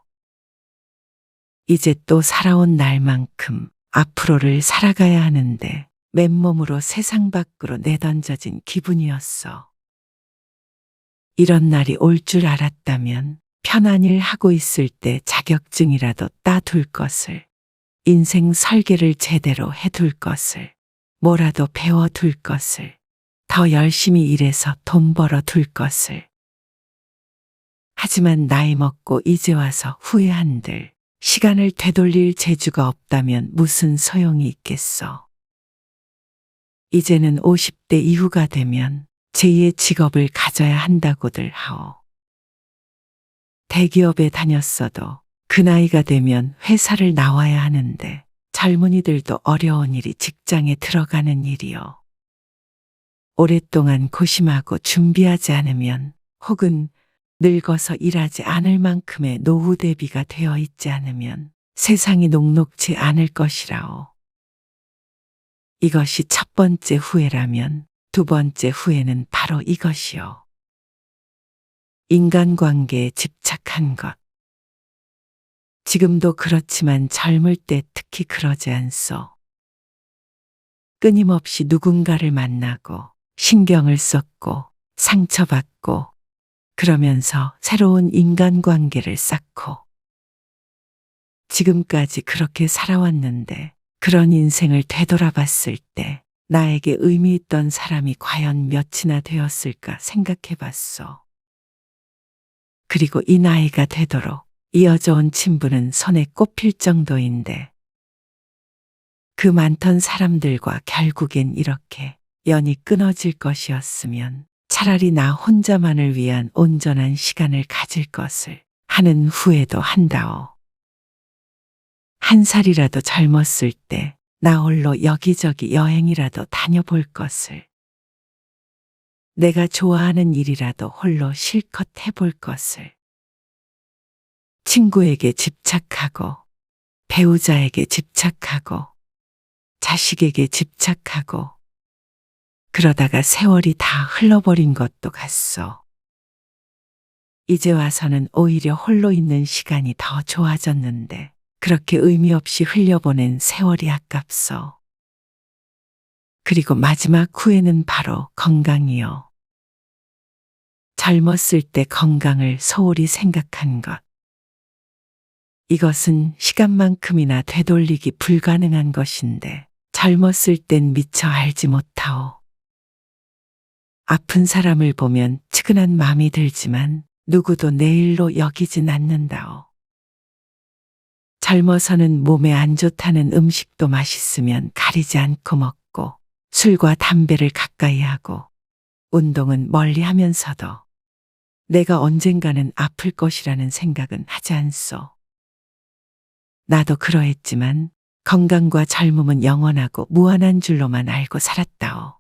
A: 이제 또 살아온 날만큼 앞으로를 살아가야 하는데 맨몸으로 세상 밖으로 내던져진 기분이었어. 이런 날이 올 줄 알았다면 편한 일 하고 있을 때 자격증이라도 따둘 것을, 인생 설계를 제대로 해둘 것을, 뭐라도 배워둘 것을, 더 열심히 일해서 돈 벌어둘 것을. 하지만 나이 먹고 이제 와서 후회한들 시간을 되돌릴 재주가 없다면 무슨 소용이 있겠어. 이제는 50대 이후가 되면 제2의 직업을 가져야 한다고들 하오. 대기업에 다녔어도 그 나이가 되면 회사를 나와야 하는데 젊은이들도 어려운 일이 직장에 들어가는 일이요. 오랫동안 고심하고 준비하지 않으면 혹은 늙어서 일하지 않을 만큼의 노후 대비가 되어 있지 않으면 세상이 녹록지 않을 것이라오. 이것이 첫 번째 후회라면 두 번째 후회는 바로 이것이요. 인간관계에 집착한 것. 지금도 그렇지만 젊을 때 특히 그러지 않소. 끊임없이 누군가를 만나고 신경을 썼고 상처받고 그러면서 새로운 인간관계를 쌓고 지금까지 그렇게 살아왔는데 그런 인생을 되돌아봤을 때 나에게 의미 있던 사람이 과연 몇이나 되었을까 생각해봤소. 그리고 이 나이가 되도록 이어져 온 친분은 손에 꼽힐 정도인데 그 많던 사람들과 결국엔 이렇게 연이 끊어질 것이었으면 차라리 나 혼자만을 위한 온전한 시간을 가질 것을 하는 후회도 한다오. 한 살이라도 젊었을 때 나 홀로 여기저기 여행이라도 다녀볼 것을. 내가 좋아하는 일이라도 홀로 실컷 해볼 것을. 친구에게 집착하고, 배우자에게 집착하고, 자식에게 집착하고, 그러다가 세월이 다 흘러버린 것도 같소. 이제 와서는 오히려 홀로 있는 시간이 더 좋아졌는데 그렇게 의미 없이 흘려보낸 세월이 아깝소. 그리고 마지막 후회는 바로 건강이요. 젊었을 때 건강을 소홀히 생각한 것. 이것은 시간만큼이나 되돌리기 불가능한 것인데 젊었을 땐 미처 알지 못하오. 아픈 사람을 보면 측은한 마음이 들지만 누구도 내일로 여기진 않는다오. 젊어서는 몸에 안 좋다는 음식도 맛있으면 가리지 않고 먹고 술과 담배를 가까이 하고 운동은 멀리 하면서도 내가 언젠가는 아플 것이라는 생각은 하지 않소. 나도 그러했지만 건강과 젊음은 영원하고 무한한 줄로만 알고 살았다오.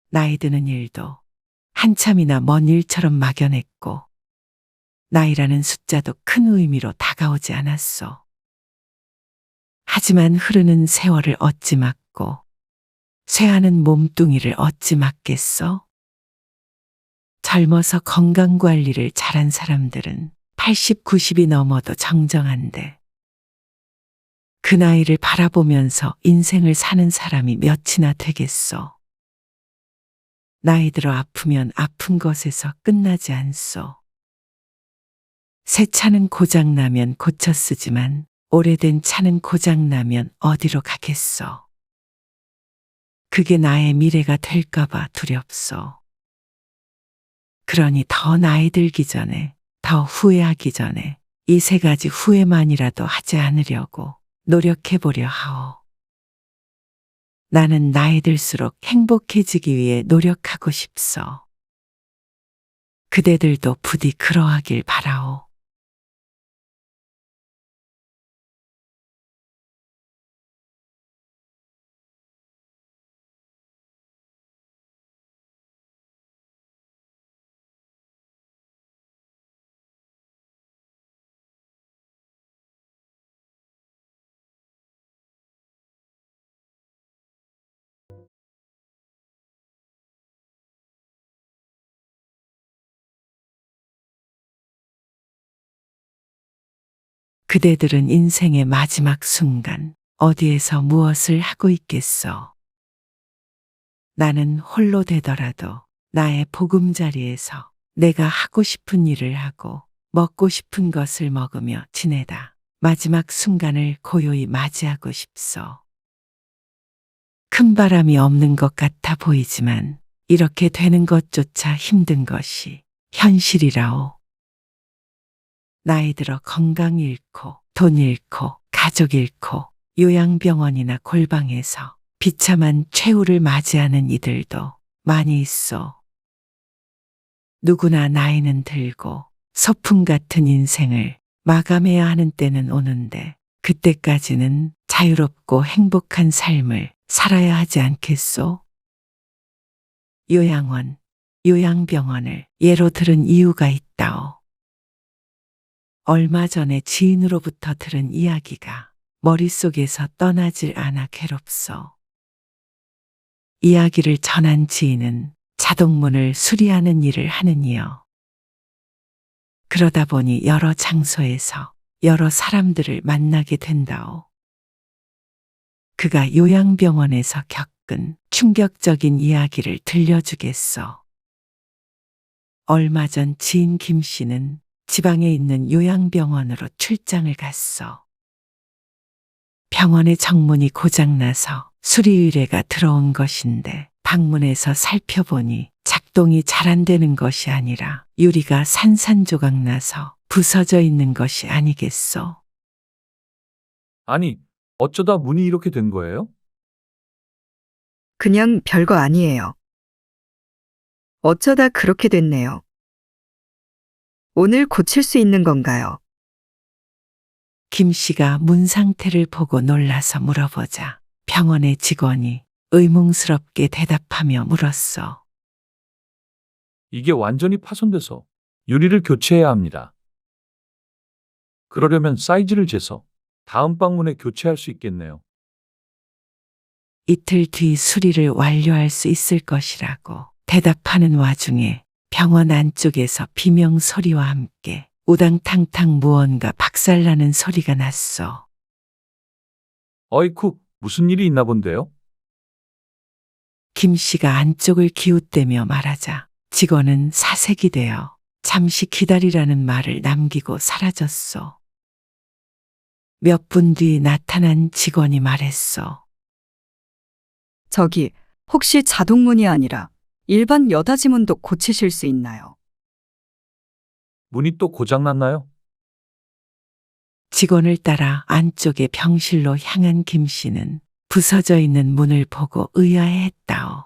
A: 나이 드는 일도 한참이나 먼 일처럼 막연했고 나이라는 숫자도 큰 의미로 다가오지 않았소. 하지만 흐르는 세월을 어찌 막고 쇠하는 몸뚱이를 어찌 막겠소? 젊어서 건강관리를 잘한 사람들은 80, 90이 넘어도 정정한데 그 나이를 바라보면서 인생을 사는 사람이 몇이나 되겠소? 나이 들어 아프면 아픈 것에서 끝나지 않소. 새 차는 고장나면 고쳐 쓰지만 오래된 차는 고장나면 어디로 가겠소? 그게 나의 미래가 될까봐 두렵소. 그러니 더 나이 들기 전에, 더 후회하기 전에 이 세 가지 후회만이라도 하지 않으려고 노력해보려 하오. 나는 나이 들수록 행복해지기 위해 노력하고 싶소. 그대들도 부디 그러하길 바라오. 그대들은 인생의 마지막 순간 어디에서 무엇을 하고 있겠소? 나는 홀로 되더라도 나의 보금자리에서 내가 하고 싶은 일을 하고 먹고 싶은 것을 먹으며 지내다 마지막 순간을 고요히 맞이하고 싶소. 큰 바람이 없는 것 같아 보이지만 이렇게 되는 것조차 힘든 것이 현실이라오. 나이 들어 건강 잃고 돈 잃고 가족 잃고 요양병원이나 골방에서 비참한 최후를 맞이하는 이들도 많이 있어. 누구나 나이는 들고 소풍 같은 인생을 마감해야 하는 때는 오는데 그때까지는 자유롭고 행복한 삶을 살아야 하지 않겠소? 요양원, 요양병원을 예로 들은 이유가 있다오. 얼마 전에 지인으로부터 들은 이야기가 머릿속에서 떠나질 않아 괴롭소. 이야기를 전한 지인은 자동문을 수리하는 일을 하는 이요. 그러다 보니 여러 장소에서 여러 사람들을 만나게 된다오. 그가 요양병원에서 겪은 충격적인 이야기를 들려주겠소. 얼마 전 지인 김 씨는 지방에 있는 요양병원으로 출장을 갔어. 병원의 정문이 고장나서 수리 의뢰가 들어온 것인데 방문해서 살펴보니 작동이 잘 안 되는 것이 아니라 유리가 산산조각 나서 부서져 있는 것이 아니겠소.
J: 아니, 어쩌다 문이 이렇게 된 거예요?
F: 그냥 별거 아니에요. 어쩌다 그렇게 됐네요. 오늘 고칠 수 있는 건가요?
A: 김 씨가 문 상태를 보고 놀라서 물어보자 병원의 직원이 의문스럽게 대답하며 물었어.
J: 이게 완전히 파손돼서 유리를 교체해야 합니다. 그러려면 사이즈를 재서 다음 방문에 교체할 수 있겠네요.
A: 이틀 뒤 수리를 완료할 수 있을 것이라고 대답하는 와중에 병원 안쪽에서 비명 소리와 함께 우당탕탕 무언가 박살나는 소리가 났어.
J: 어이쿠, 무슨 일이 있나 본데요?
A: 김 씨가 안쪽을 기웃대며 말하자 직원은 사색이 되어 잠시 기다리라는 말을 남기고 사라졌어. 몇 분 뒤 나타난 직원이 말했어.
K: 저기, 혹시 자동문이 아니라 일반 여닫이문도 고치실 수 있나요?
J: 문이 또 고장났나요?
A: 직원을 따라 안쪽의 병실로 향한 김 씨는 부서져 있는 문을 보고 의아해했다오.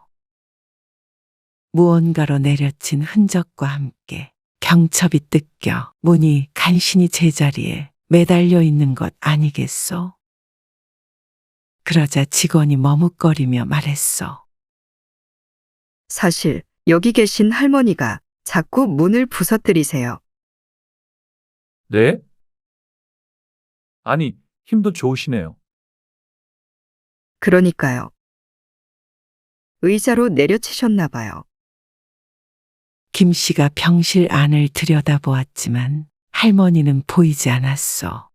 A: 무언가로 내려친 흔적과 함께 경첩이 뜯겨 문이 간신히 제자리에 매달려 있는 것 아니겠소? 그러자 직원이 머뭇거리며 말했어.
F: 사실 여기 계신 할머니가 자꾸 문을 부서뜨리세요.
J: 네? 아니, 힘도 좋으시네요.
F: 그러니까요. 의자로 내려치셨나 봐요.
A: 김 씨가 병실 안을 들여다보았지만 할머니는 보이지 않았어.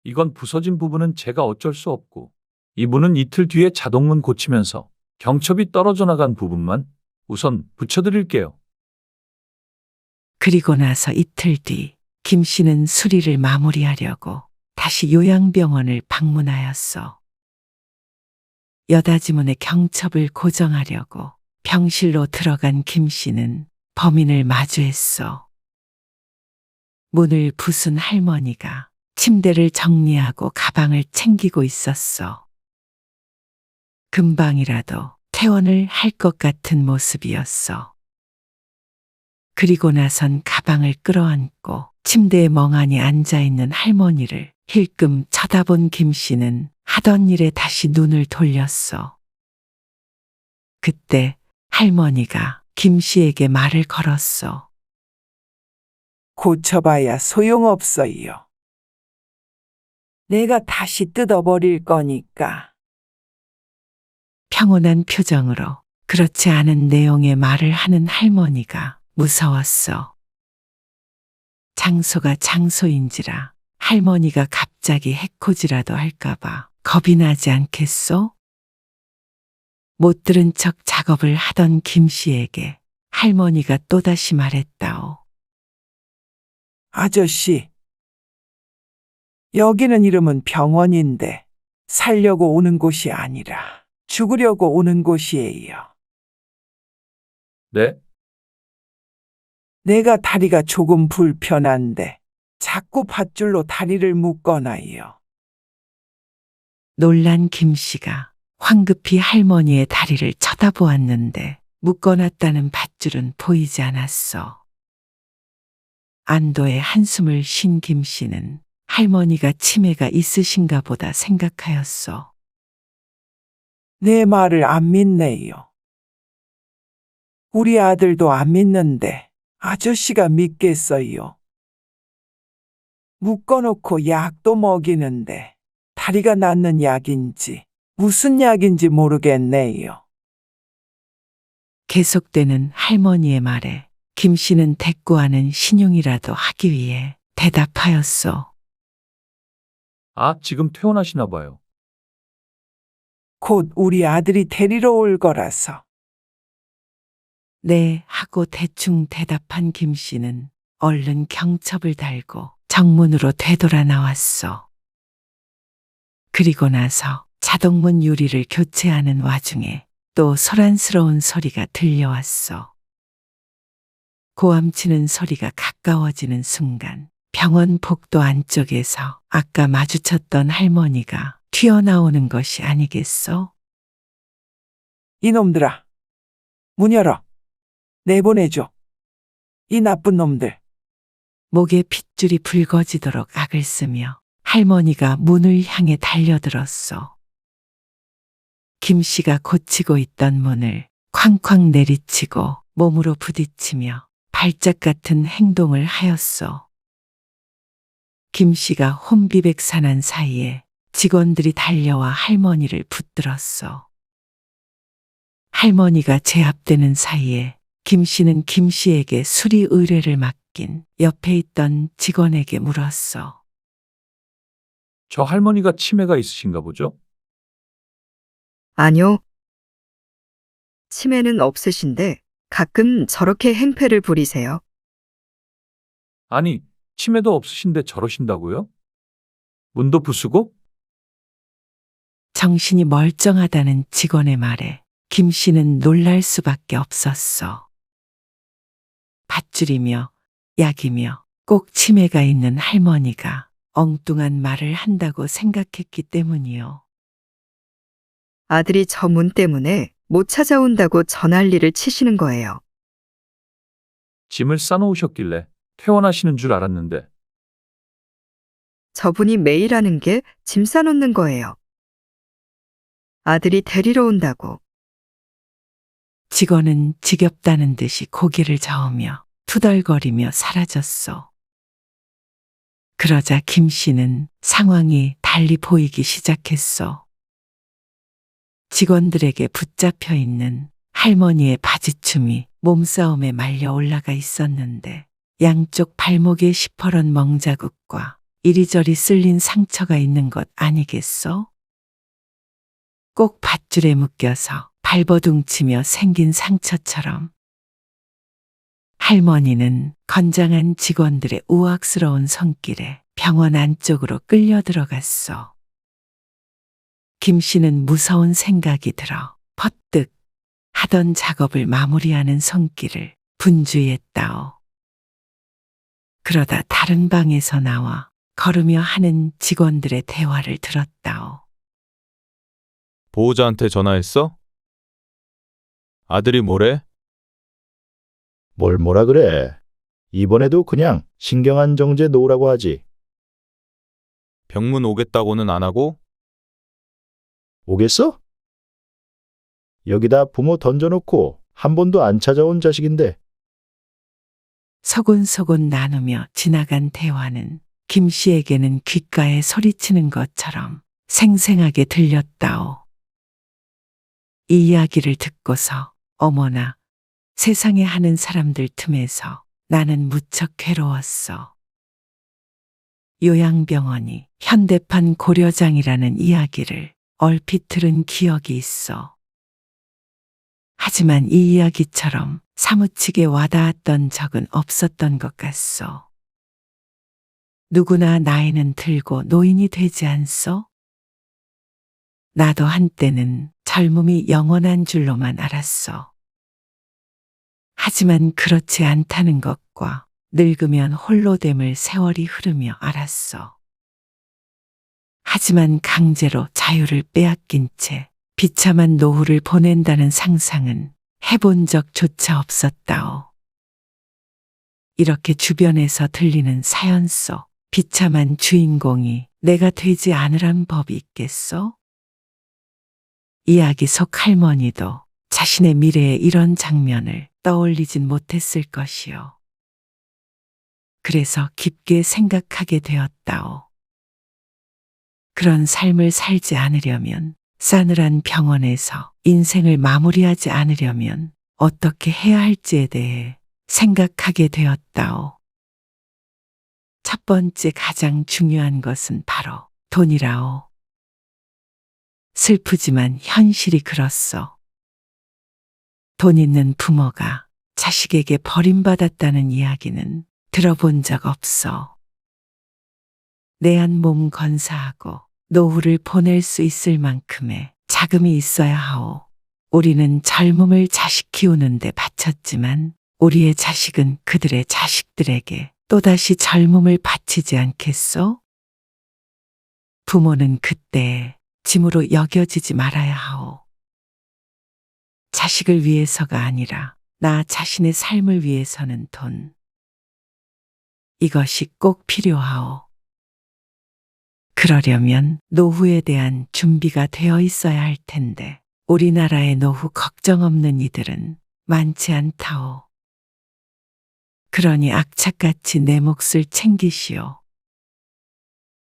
J: 이건 부서진 부분은 제가 어쩔 수 없고, 이 문은 이틀 뒤에 자동문 고치면서 경첩이 떨어져 나간 부분만 우선 붙여드릴게요.
A: 그리고 나서 이틀 뒤 김 씨는 수리를 마무리하려고 다시 요양병원을 방문하였어. 여닫이문의 경첩을 고정하려고 병실로 들어간 김 씨는 범인을 마주했어. 문을 부순 할머니가 침대를 정리하고 가방을 챙기고 있었어. 금방이라도 퇴원을 할 것 같은 모습이었어. 그리고 나선 가방을 끌어안고 침대에 멍하니 앉아있는 할머니를 힐끔 쳐다본 김 씨는 하던 일에 다시 눈을 돌렸어. 그때 할머니가 김 씨에게 말을 걸었어.
L: 고쳐봐야 소용없어요. 내가 다시 뜯어버릴 거니까.
A: 평온한 표정으로 그렇지 않은 내용의 말을 하는 할머니가 무서웠어. 장소가 장소인지라 할머니가 갑자기 해코지라도 할까봐 겁이 나지 않겠소? 못 들은 척 작업을 하던 김 씨에게 할머니가 또다시 말했다오.
L: 아저씨, 여기는 이름은 병원인데 살려고 오는 곳이 아니라 죽으려고 오는 곳이에요.
J: 네?
L: 내가 다리가 조금 불편한데 자꾸 밧줄로 다리를 묶어놔요.
A: 놀란 김 씨가 황급히 할머니의 다리를 쳐다보았는데 묶어놨다는 밧줄은 보이지 않았어. 안도의 한숨을 쉰 김 씨는 할머니가 치매가 있으신가 보다 생각하였어.
L: 내 말을 안 믿네요. 우리 아들도 안 믿는데 아저씨가 믿겠어요. 묶어놓고 약도 먹이는데 다리가 낫는 약인지 무슨 약인지 모르겠네요.
A: 계속되는 할머니의 말에 김 씨는 대꾸하는 신용이라도 하기 위해 대답하였어.
J: 아, 지금 퇴원하시나 봐요.
L: 곧 우리 아들이 데리러 올 거라서.
A: 네 하고 대충 대답한 김 씨는 얼른 경첩을 달고 정문으로 되돌아 나왔어. 그리고 나서 자동문 유리를 교체하는 와중에 또 소란스러운 소리가 들려왔어. 고함치는 소리가 가까워지는 순간 병원 복도 안쪽에서 아까 마주쳤던 할머니가 튀어나오는 것이 아니겠어?
L: 이놈들아, 문 열어. 내보내줘. 이 나쁜 놈들.
A: 목에 핏줄이 붉어지도록 악을 쓰며 할머니가 문을 향해 달려들었어. 김 씨가 고치고 있던 문을 쾅쾅 내리치고 몸으로 부딪히며 발작 같은 행동을 하였어. 김 씨가 혼비백산한 사이에 직원들이 달려와 할머니를 붙들었어. 할머니가 제압되는 사이에 김 씨는 김 씨에게 수리 의뢰를 맡긴 옆에 있던 직원에게 물었어.
J: 저 할머니가 치매가 있으신가 보죠?
F: 아니요. 치매는 없으신데 가끔 저렇게 행패를 부리세요.
J: 아니, 치매도 없으신데 저러신다고요? 문도 부수고?
A: 정신이 멀쩡하다는 직원의 말에 김 씨는 놀랄 수밖에 없었어. 밧줄이며 약이며 꼭 치매가 있는 할머니가 엉뚱한 말을 한다고 생각했기 때문이요.
F: 아들이 저 문 때문에 못 찾아온다고 전화리를 치시는 거예요.
J: 짐을 싸놓으셨길래 퇴원하시는 줄 알았는데.
F: 저분이 매일 하는 게 짐 싸놓는 거예요. 아들이 데리러 온다고.
A: 직원은 지겹다는 듯이 고개를 저으며 투덜거리며 사라졌어. 그러자 김 씨는 상황이 달리 보이기 시작했어. 직원들에게 붙잡혀 있는 할머니의 바지춤이 몸싸움에 말려 올라가 있었는데 양쪽 발목에 시퍼런 멍자국과 이리저리 쓸린 상처가 있는 것 아니겠어? 꼭 밧줄에 묶여서 발버둥치며 생긴 상처처럼. 할머니는 건장한 직원들의 우악스러운 손길에 병원 안쪽으로 끌려 들어갔어. 김 씨는 무서운 생각이 들어 퍼뜩 하던 작업을 마무리하는 손길을 분주했다오. 그러다 다른 방에서 나와 걸으며 하는 직원들의 대화를 들었다오.
B: 보호자한테 전화했어? 아들이 뭐래?
C: 뭘 뭐라 그래. 이번에도 그냥 신경안정제 놓으라고 하지.
B: 병문 오겠다고는 안 하고?
C: 오겠어? 여기다 부모 던져놓고 한 번도 안 찾아온 자식인데.
A: 소곤소곤 나누며 지나간 대화는 김 씨에게는 귓가에 소리치는 것처럼 생생하게 들렸다오. 이 이야기를 듣고서 어머나 세상에 하는 사람들 틈에서 나는 무척 괴로웠어. 요양병원이 현대판 고려장이라는 이야기를 얼핏 들은 기억이 있어. 하지만 이 이야기처럼 사무치게 와닿았던 적은 없었던 것 같소. 누구나 나이는 들고 노인이 되지 않소? 나도 한때는 젊음이 영원한 줄로만 알았어. 하지만 그렇지 않다는 것과 늙으면 홀로됨을 세월이 흐르며 알았어. 하지만 강제로 자유를 빼앗긴 채 비참한 노후를 보낸다는 상상은 해본 적조차 없었다오. 이렇게 주변에서 들리는 사연 속 비참한 주인공이 내가 되지 않으란 법이 있겠소? 이야기 속 할머니도 자신의 미래에 이런 장면을 떠올리진 못했을 것이요. 그래서 깊게 생각하게 되었다오. 그런 삶을 살지 않으려면, 싸늘한 병원에서 인생을 마무리하지 않으려면 어떻게 해야 할지에 대해 생각하게 되었다오. 첫 번째 가장 중요한 것은 바로 돈이라오. 슬프지만 현실이 그렇소. 돈 있는 부모가 자식에게 버림받았다는 이야기는 들어본 적 없어. 내 한 몸 건사하고 노후를 보낼 수 있을 만큼의 자금이 있어야 하오. 우리는 젊음을 자식 키우는데 바쳤지만 우리의 자식은 그들의 자식들에게 또다시 젊음을 바치지 않겠소? 부모는 그때에 짐으로 여겨지지 말아야 하오. 자식을 위해서가 아니라 나 자신의 삶을 위해서는 돈. 이것이 꼭 필요하오. 그러려면 노후에 대한 준비가 되어 있어야 할 텐데 우리나라의 노후 걱정 없는 이들은 많지 않다오. 그러니 악착같이 내 몫을 챙기시오.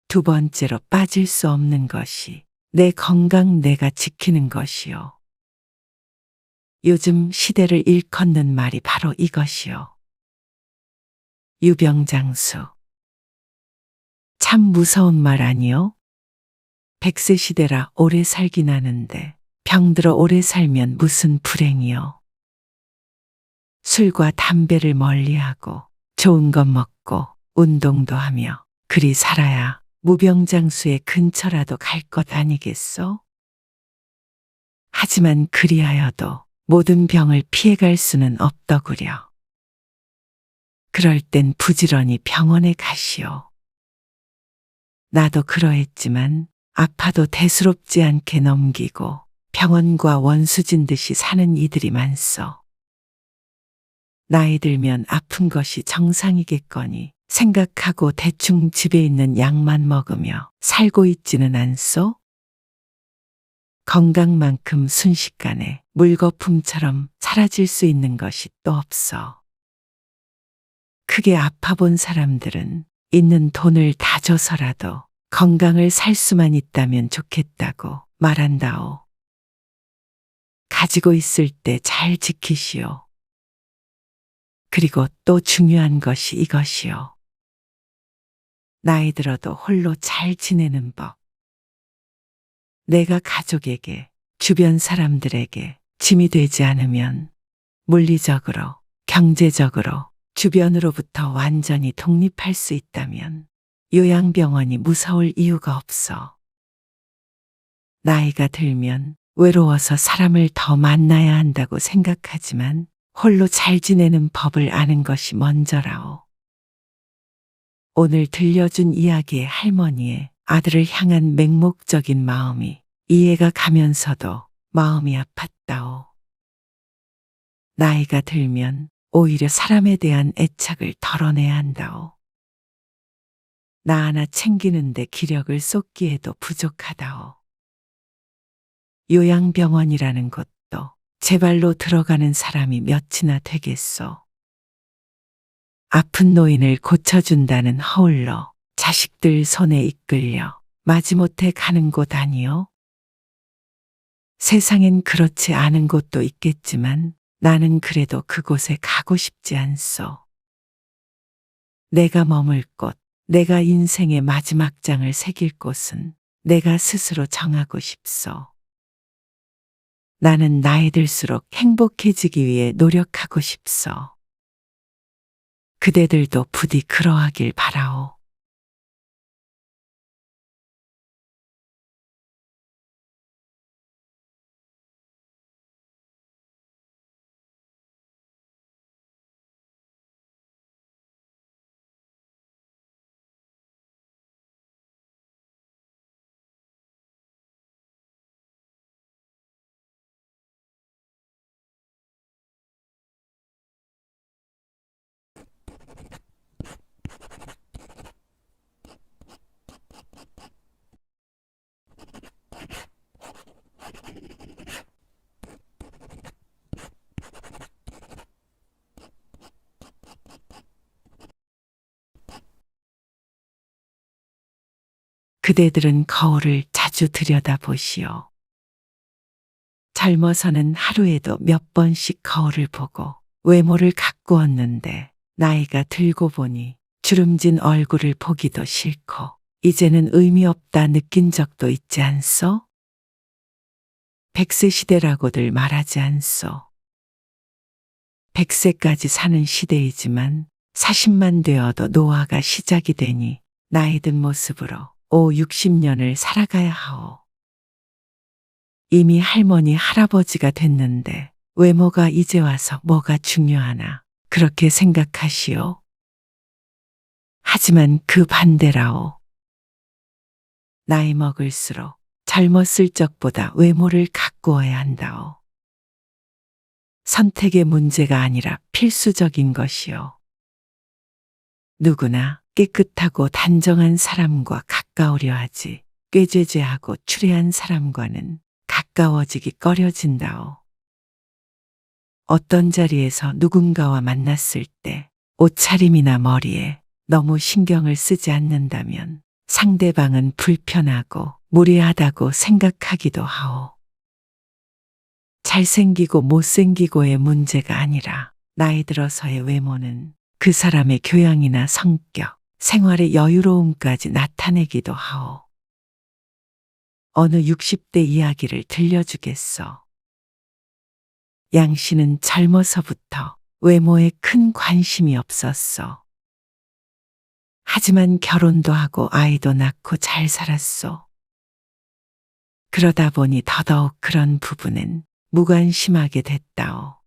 A: 두 번째로 빠질 수 없는 것이 내 건강 내가 지키는 것이오. 요즘 시대를 일컫는 말이 바로 이것이오. 유병장수. 참 무서운 말 아니요? 100세 시대라 오래 살긴 하는데 병들어 오래 살면 무슨 불행이요. 술과 담배를 멀리하고 좋은 것 먹고 운동도 하며 그리 살아야 무병장수의 근처라도 갈 것 아니겠소? 하지만 그리하여도 모든 병을 피해갈 수는 없더구려. 그럴 땐 부지런히 병원에 가시오. 나도 그러했지만 아파도 대수롭지 않게 넘기고 병원과 원수진 듯이 사는 이들이 많소. 나이 들면 아픈 것이 정상이겠거니 생각하고 대충 집에 있는 약만 먹으며 살고 있지는 않소? 건강만큼 순식간에 물거품처럼 사라질 수 있는 것이 또 없어. 크게 아파본 사람들은 있는 돈을 다 줘서라도 건강을 살 수만 있다면 좋겠다고 말한다오. 가지고 있을 때 잘 지키시오. 그리고 또 중요한 것이 이것이요. 나이 들어도 홀로 잘 지내는 법. 내가 가족에게, 주변 사람들에게 짐이 되지 않으면 물리적으로, 경제적으로 주변으로부터 완전히 독립할 수 있다면 요양병원이 무서울 이유가 없어. 나이가 들면 외로워서 사람을 더 만나야 한다고 생각하지만 홀로 잘 지내는 법을 아는 것이 먼저라오. 오늘 들려준 이야기의 할머니의 아들을 향한 맹목적인 마음이 이해가 가면서도 마음이 아팠다오. 나이가 들면 오히려 사람에 대한 애착을 덜어내야 한다오. 나 하나 챙기는데 기력을 쏟기에도 부족하다오. 요양병원이라는 곳도 제 발로 들어가는 사람이 몇이나 되겠소. 아픈 노인을 고쳐준다는 허울로 자식들 손에 이끌려 마지못해 가는 곳 아니요? 세상엔 그렇지 않은 곳도 있겠지만 나는 그래도 그곳에 가고 싶지 않소. 내가 머물 곳, 내가 인생의 마지막 장을 새길 곳은 내가 스스로 정하고 싶소. 나는 나이 들수록 행복해지기 위해 노력하고 싶소. 그대들도 부디 그러하길 바라오. 그대들은 거울을 자주 들여다보시오. 젊어서는 하루에도 몇 번씩 거울을 보고 외모를 가꾸었는데 나이가 들고 보니 주름진 얼굴을 보기도 싫고 이제는 의미 없다 느낀 적도 있지 않소? 100세 시대라고들 말하지 않소. 100세까지 사는 시대이지만 40만 되어도 노화가 시작이 되니 나이 든 모습으로 60년을 살아가야 하오. 이미 할머니 할아버지가 됐는데 외모가 이제 와서 뭐가 중요하나 그렇게 생각하시오. 하지만 그 반대라오. 나이 먹을수록 젊었을 적보다 외모를 가꾸어야 한다오. 선택의 문제가 아니라 필수적인 것이오. 누구나 깨끗하고 단정한 사람과 가까우려 하지 꾀죄죄하고 추레한 사람과는 가까워지기 꺼려진다오. 어떤 자리에서 누군가와 만났을 때 옷차림이나 머리에 너무 신경을 쓰지 않는다면 상대방은 불편하고 무례하다고 생각하기도 하오. 잘생기고 못생기고의 문제가 아니라 나이 들어서의 외모는 그 사람의 교양이나 성격, 생활의 여유로움까지 나타내기도 하오. 어느 60대 이야기를 들려주겠소. 양 씨는 젊어서부터 외모에 큰 관심이 없었어. 하지만 결혼도 하고 아이도 낳고 잘 살았소. 그러다 보니 더더욱 그런 부분은 무관심하게 됐다오.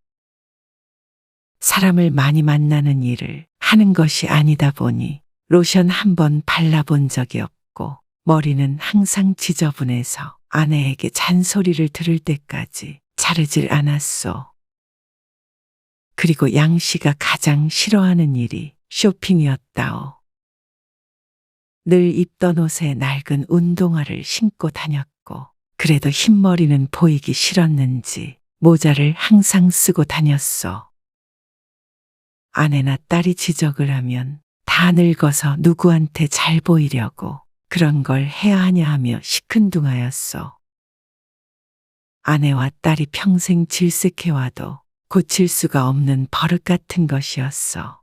A: 사람을 많이 만나는 일을 하는 것이 아니다 보니 로션 한 번 발라본 적이 없고 머리는 항상 지저분해서 아내에게 잔소리를 들을 때까지 자르질 않았소. 그리고 양 씨가 가장 싫어하는 일이 쇼핑이었다오. 늘 입던 옷에 낡은 운동화를 신고 다녔고 그래도 흰머리는 보이기 싫었는지 모자를 항상 쓰고 다녔소. 아내나 딸이 지적을 하면 다 늙어서 누구한테 잘 보이려고 그런 걸 해야 하냐 하며 시큰둥하였소. 아내와 딸이 평생 질색해와도 고칠 수가 없는 버릇 같은 것이었어.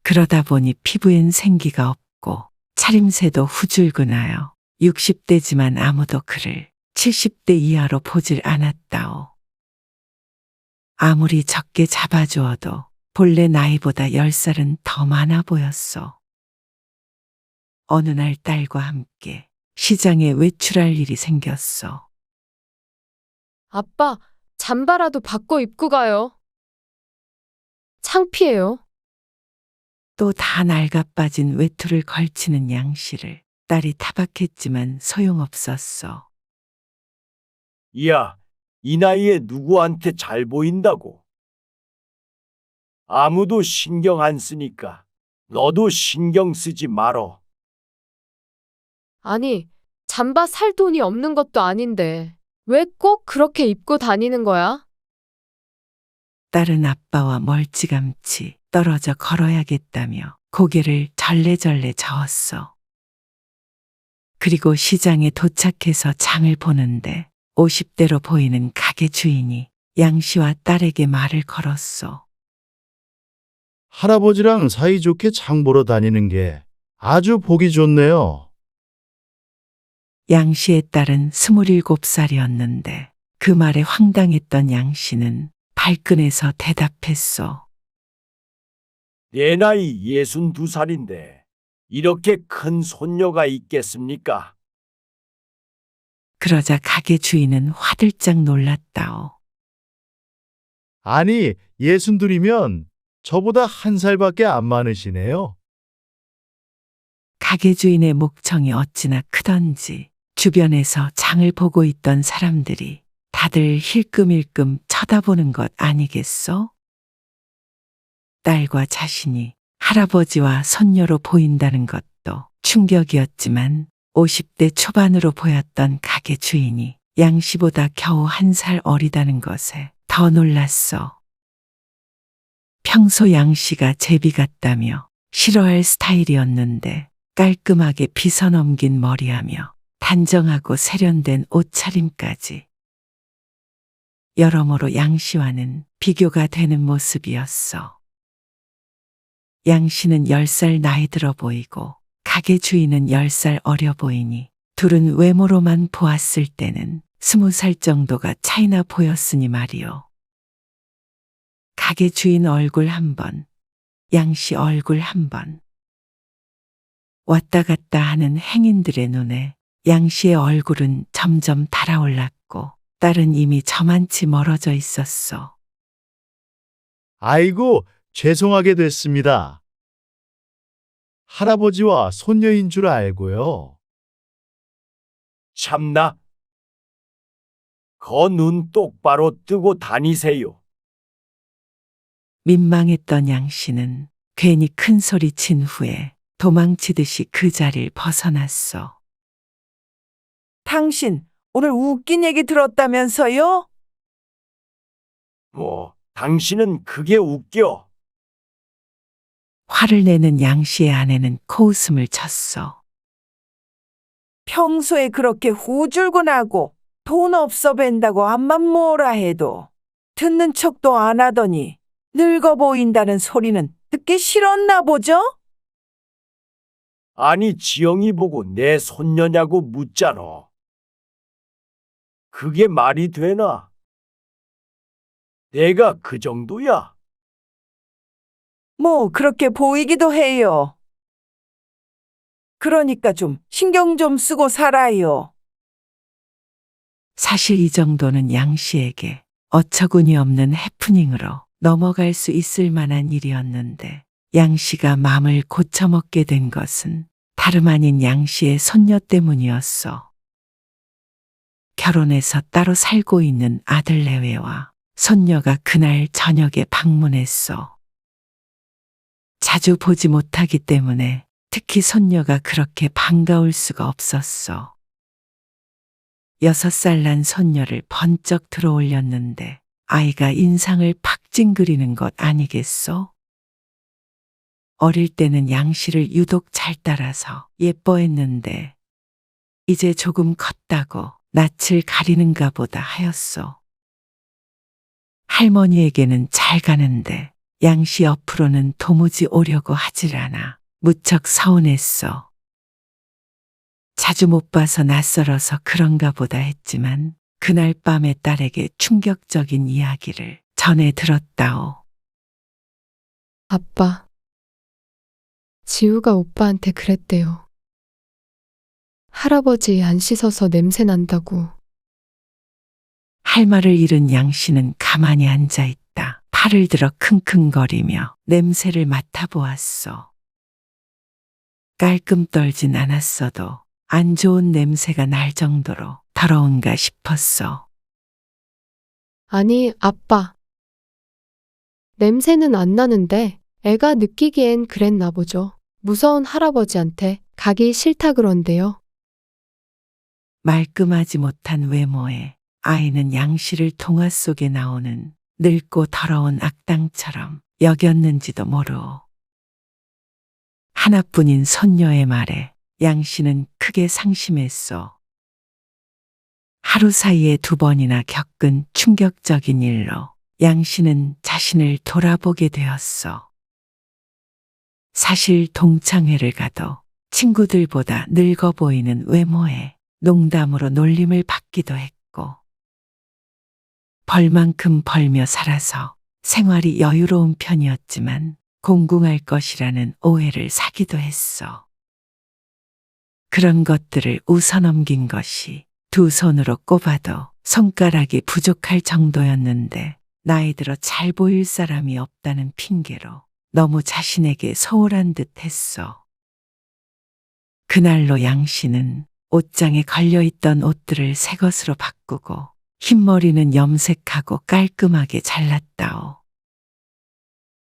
A: 그러다 보니 피부엔 생기가 없고 차림새도 후줄근하여 60대지만 아무도 그를 70대 이하로 보질 않았다오. 아무리 적게 잡아주어도 본래 나이보다 10살은 더 많아 보였소. 어느 날 딸과 함께 시장에 외출할 일이 생겼어.
E: 아빠, 잠바라도 바꿔 입고 가요. 창피해요.
A: 또 다 낡아빠진 외투를 걸치는 양 씨를 딸이 타박했지만 소용없었어.
M: 야, 이 나이에 누구한테 잘 보인다고? 아무도 신경 안 쓰니까 너도 신경 쓰지 말어.
N: 아니, 잠바 살 돈이 없는 것도 아닌데 왜 꼭 그렇게 입고 다니는 거야?
A: 딸은 아빠와 멀찌감치 떨어져 걸어야겠다며 고개를 절레절레 저었어. 그리고 시장에 도착해서 장을 보는데 50대로 보이는 가게 주인이 양 씨와 딸에게 말을 걸었어.
C: 할아버지랑 사이좋게 장 보러 다니는 게 아주 보기 좋네요.
A: 양 씨의 딸은 27살이었는데 그 말에 황당했던 양 씨는 발끈해서 대답했어.
M: 내 나이 62살인데 이렇게 큰 손녀가 있겠습니까?
A: 그러자 가게 주인은 화들짝 놀랐다오.
C: 아니, 62이면 저보다 한 살밖에 안 많으시네요.
A: 가게 주인의 목청이 어찌나 크던지 주변에서 장을 보고 있던 사람들이 다들 힐끔힐끔 쳐다보는 것 아니겠어? 딸과 자신이 할아버지와 손녀로 보인다는 것도 충격이었지만 50대 초반으로 보였던 가게 주인이 양 씨보다 겨우 1살 어리다는 것에 더 놀랐어. 평소 양 씨가 제비 같다며 싫어할 스타일이었는데 깔끔하게 빗어넘긴 머리하며 단정하고 세련된 옷차림까지. 여러모로 양 씨와는 비교가 되는 모습이었어. 양 씨는 10살 나이 들어 보이고 가게 주인은 10살 어려 보이니 둘은 외모로만 보았을 때는 20살 정도가 차이나 보였으니 말이요. 가게 주인 얼굴 한 번, 양 씨 얼굴 한 번. 왔다 갔다 하는 행인들의 눈에 양 씨의 얼굴은 점점 달아올랐고 딸은 이미 저만치 멀어져 있었어.
C: 아이고, 죄송하게 됐습니다. 할아버지와 손녀인 줄 알고요.
M: 참나. 거 눈 똑바로 뜨고 다니세요.
A: 민망했던 양 씨는 괜히 큰 소리 친 후에 도망치듯이 그 자리를 벗어났어.
L: 당신 오늘 웃긴 얘기 들었다면서요?
M: 뭐, 당신은 그게 웃겨.
A: 화를 내는 양 씨의 아내는 코웃음을 쳤어.
L: 평소에 그렇게 후줄근하고 돈 없어 뵌다고 암만 뭐라 해도 듣는 척도 안 하더니 늙어 보인다는 소리는 듣기 싫었나 보죠?
M: 아니, 지영이 보고 내 손녀냐고 묻잖아. 그게 말이 되나? 내가 그 정도야?
L: 뭐 그렇게 보이기도 해요. 그러니까 좀 신경 좀 쓰고 살아요.
A: 사실 이 정도는 양 씨에게 어처구니 없는 해프닝으로 넘어갈 수 있을 만한 일이었는데 양 씨가 마음을 고쳐먹게 된 것은 다름 아닌 양 씨의 손녀 때문이었어. 결혼해서 따로 살고 있는 아들 내외와 손녀가 그날 저녁에 방문했어. 자주 보지 못하기 때문에 특히 손녀가 그렇게 반가울 수가 없었어. 6살 난 손녀를 번쩍 들어올렸는데 아이가 인상을 팍 찡그리는 것 아니겠소? 어릴 때는 양 씨를 유독 잘 따라서 예뻐했는데 이제 조금 컸다고 낯을 가리는가 보다 하였소. 할머니에게는 잘 가는데 양 씨 옆으로는 도무지 오려고 하질 않아 무척 서운했어. 자주 못 봐서 낯설어서 그런가 보다 했지만 그날 밤에 딸에게 충격적인 이야기를 전해 들었다오.
N: 아빠, 지우가 오빠한테 그랬대요. 할아버지 안 씻어서 냄새 난다고.
A: 할 말을 잃은 양 씨는 가만히 앉아 있다. 팔을 들어 킁킁거리며 냄새를 맡아보았소. 깔끔 떨진 않았어도 안 좋은 냄새가 날 정도로 더러운가 싶었어.
N: 아니, 아빠. 냄새는 안 나는데 애가 느끼기엔 그랬나 보죠. 무서운 할아버지한테 가기 싫다 그런데요.
A: 말끔하지 못한 외모에 아이는 양씨를 동화 속에 나오는 늙고 더러운 악당처럼 여겼는지도 모르오. 하나뿐인 손녀의 말에 양씨는 크게 상심했소. 하루 사이에 2번이나 겪은 충격적인 일로 양씨는 자신을 돌아보게 되었소. 사실 동창회를 가도 친구들보다 늙어 보이는 외모에 농담으로 놀림을 받기도 했고, 벌만큼 벌며 살아서 생활이 여유로운 편이었지만 공궁할 것이라는 오해를 사기도 했어. 그런 것들을 웃어넘긴 것이 2 손으로 꼽아도 손가락이 부족할 정도였는데, 나이 들어 잘 보일 사람이 없다는 핑계로 너무 자신에게 소홀한 듯 했어. 그날로 양씨는 옷장에 걸려있던 옷들을 새 것으로 바꾸고 흰머리는 염색하고 깔끔하게 잘랐다오.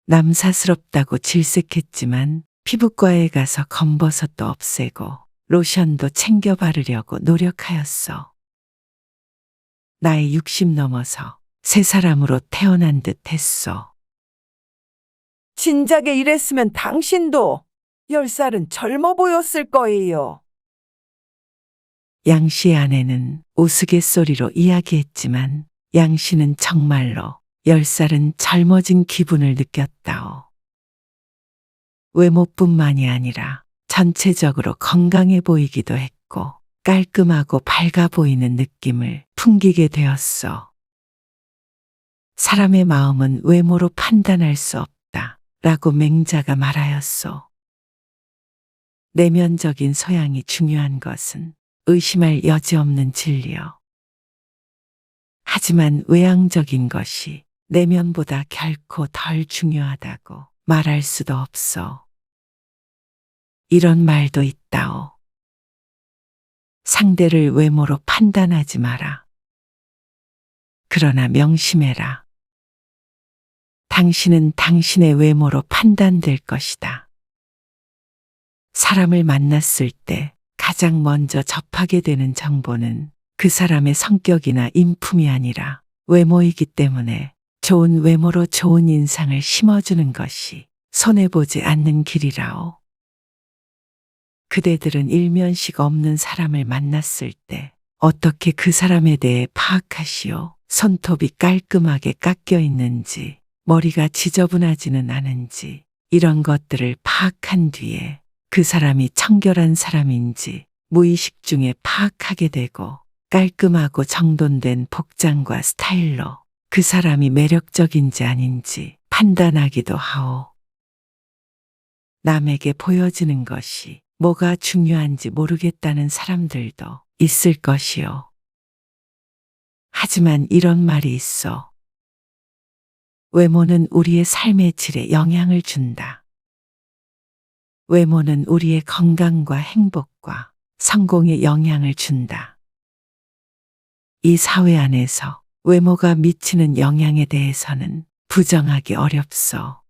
A: 남사스럽다고 질색했지만 피부과에 가서 검버섯도 없애고 로션도 챙겨 바르려고 노력하였어. 나이 60 넘어서 새 사람으로 태어난 듯 했어.
L: 진작에 이랬으면 당신도 10살은 젊어 보였을 거예요.
A: 양씨의 아내는 우스갯소리로 이야기했지만 양씨는 정말로 10살은 젊어진 기분을 느꼈다오. 외모뿐만이 아니라 전체적으로 건강해 보이기도 했고 깔끔하고 밝아 보이는 느낌을 풍기게 되었어. 사람의 마음은 외모로 판단할 수 없다 라고 맹자가 말하였소. 내면적인 소양이 중요한 것은 의심할 여지 없는 진리요. 하지만 외향적인 것이 내면보다 결코 덜 중요하다고 말할 수도 없어. 이런 말도 있다오. 상대를 외모로 판단하지 마라. 그러나 명심해라. 당신은 당신의 외모로 판단될 것이다. 사람을 만났을 때 가장 먼저 접하게 되는 정보는 그 사람의 성격이나 인품이 아니라 외모이기 때문에 좋은 외모로 좋은 인상을 심어주는 것이 손해보지 않는 길이라오. 그대들은 일면식 없는 사람을 만났을 때 어떻게 그 사람에 대해 파악하시오? 손톱이 깔끔하게 깎여 있는지, 머리가 지저분하지는 않은지, 이런 것들을 파악한 뒤에 그 사람이 청결한 사람인지 무의식 중에 파악하게 되고, 깔끔하고 정돈된 복장과 스타일로 그 사람이 매력적인지 아닌지 판단하기도 하오. 남에게 보여지는 것이 뭐가 중요한지 모르겠다는 사람들도 있을 것이요. 하지만 이런 말이 있어. 외모는 우리의 삶의 질에 영향을 준다. 외모는 우리의 건강과 행복과 성공에 영향을 준다. 이 사회 안에서 외모가 미치는 영향에 대해서는 부정하기 어렵소.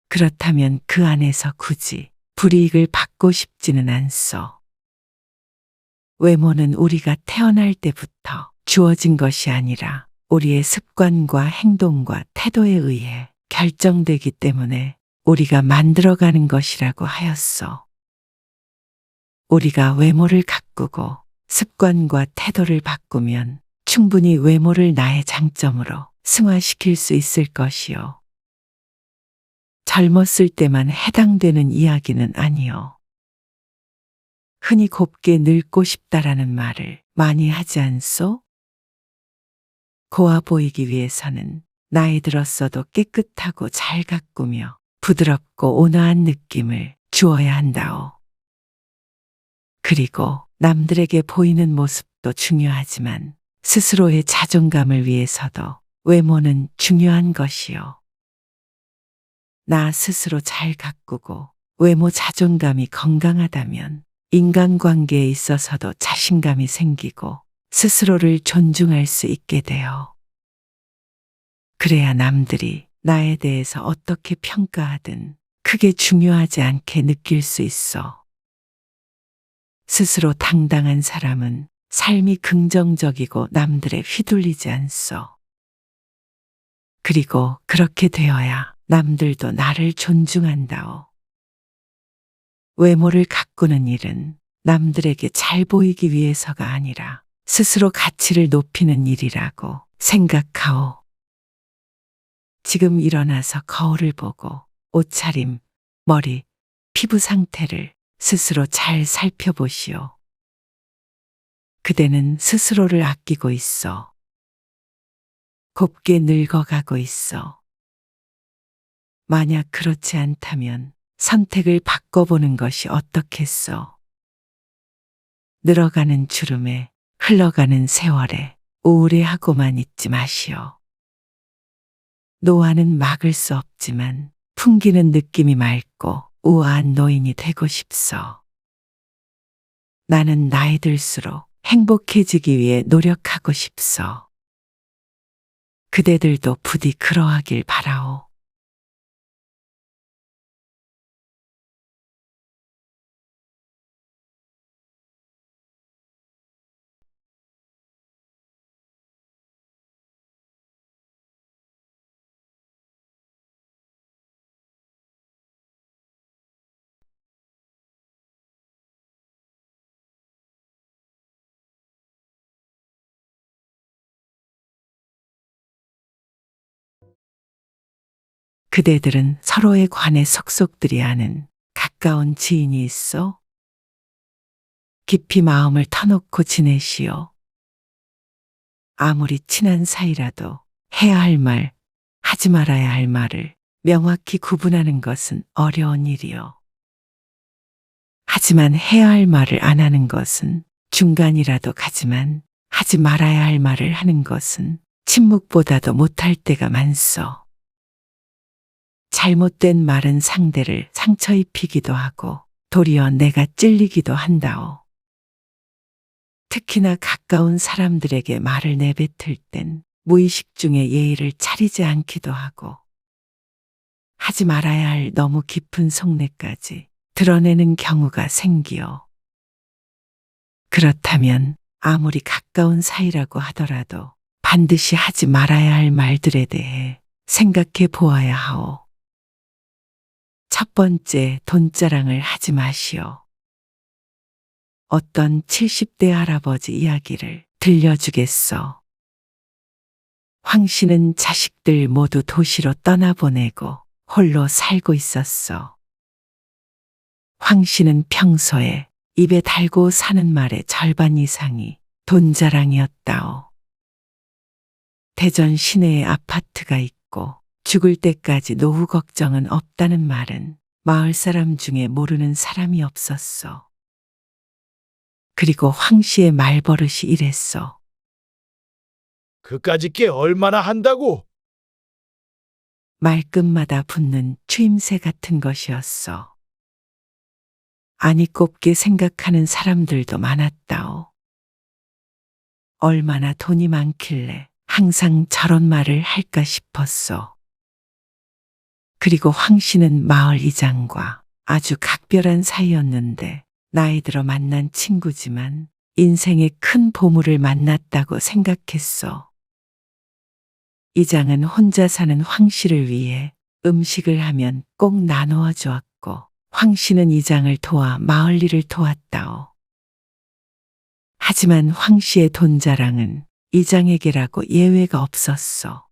A: 그렇다면 그 안에서 굳이 불이익을 받고 싶지는 않소. 외모는 우리가 태어날 때부터 주어진 것이 아니라 우리의 습관과 행동과 태도에 의해 결정되기 때문에 우리가 만들어가는 것이라고 하였소. 우리가 외모를 가꾸고 습관과 태도를 바꾸면 충분히 외모를 나의 장점으로 승화시킬 수 있을 것이요. 젊었을 때만 해당되는 이야기는 아니요. 흔히 곱게 늙고 싶다라는 말을 많이 하지 않소? 고와 보이기 위해서는 나이 들었어도 깨끗하고 잘 가꾸며 부드럽고 온화한 느낌을 주어야 한다오. 그리고 남들에게 보이는 모습도 중요하지만 스스로의 자존감을 위해서도 외모는 중요한 것이요. 나 스스로 잘 가꾸고 외모 자존감이 건강하다면 인간관계에 있어서도 자신감이 생기고 스스로를 존중할 수 있게 돼요. 그래야 남들이 나에 대해서 어떻게 평가하든 크게 중요하지 않게 느낄 수 있어. 스스로 당당한 사람은 삶이 긍정적이고 남들에 휘둘리지 않소. 그리고 그렇게 되어야 남들도 나를 존중한다오. 외모를 가꾸는 일은 남들에게 잘 보이기 위해서가 아니라 스스로 가치를 높이는 일이라고 생각하오. 지금 일어나서 거울을 보고 옷차림, 머리, 피부 상태를 스스로 잘 살펴보시오. 그대는 스스로를 아끼고 있어. 곱게 늙어가고 있어. 만약 그렇지 않다면 선택을 바꿔보는 것이 어떻겠어? 늘어가는 주름에 흘러가는 세월에 우울해하고만 있지 마시오. 노화는 막을 수 없지만 풍기는 느낌이 맑고 우아한 노인이 되고 싶소. 나는 나이 들수록 행복해지기 위해 노력하고 싶소. 그대들도 부디 그러하길 바라오. 그대들은 서로에 관해 속속들이 아는 가까운 지인이 있어? 깊이 마음을 터놓고 지내시오. 아무리 친한 사이라도 해야 할 말, 하지 말아야 할 말을 명확히 구분하는 것은 어려운 일이요. 하지만 해야 할 말을 안 하는 것은 중간이라도 가지만 하지 말아야 할 말을 하는 것은 침묵보다도 못할 때가 많소. 잘못된 말은 상대를 상처 입히기도 하고 도리어 내가 찔리기도 한다오. 특히나 가까운 사람들에게 말을 내뱉을 땐 무의식 중에 예의를 차리지 않기도 하고 하지 말아야 할 너무 깊은 속내까지 드러내는 경우가 생기오. 그렇다면 아무리 가까운 사이라고 하더라도 반드시 하지 말아야 할 말들에 대해 생각해 보아야 하오. 첫 번째, 돈자랑을 하지 마시오. 어떤 70대 할아버지 이야기를 들려주겠소. 황 씨는 자식들 모두 도시로 떠나보내고 홀로 살고 있었어. 황 씨는 평소에 입에 달고 사는 말의 절반 이상이 돈자랑이었다오. 대전 시내에 아파트가 있고 죽을 때까지 노후 걱정은 없다는 말은 마을 사람 중에 모르는 사람이 없었어. 그리고 황 씨의 말버릇이 이랬어.
C: 그까짓 게 얼마나 한다고?
A: 말끝마다 붙는 추임새 같은 것이었어. 아니 곱게 생각하는 사람들도 많았다오. 얼마나 돈이 많길래 항상 저런 말을 할까 싶었어. 그리고 황 씨는 마을 이장과 아주 각별한 사이였는데 나이 들어 만난 친구지만 인생에 큰 보물을 만났다고 생각했어. 이장은 혼자 사는 황 씨를 위해 음식을 하면 꼭 나누어 주었고 황 씨는 이장을 도와 마을 일을 도왔다오. 하지만 황 씨의 돈자랑은 이장에게라고 예외가 없었어.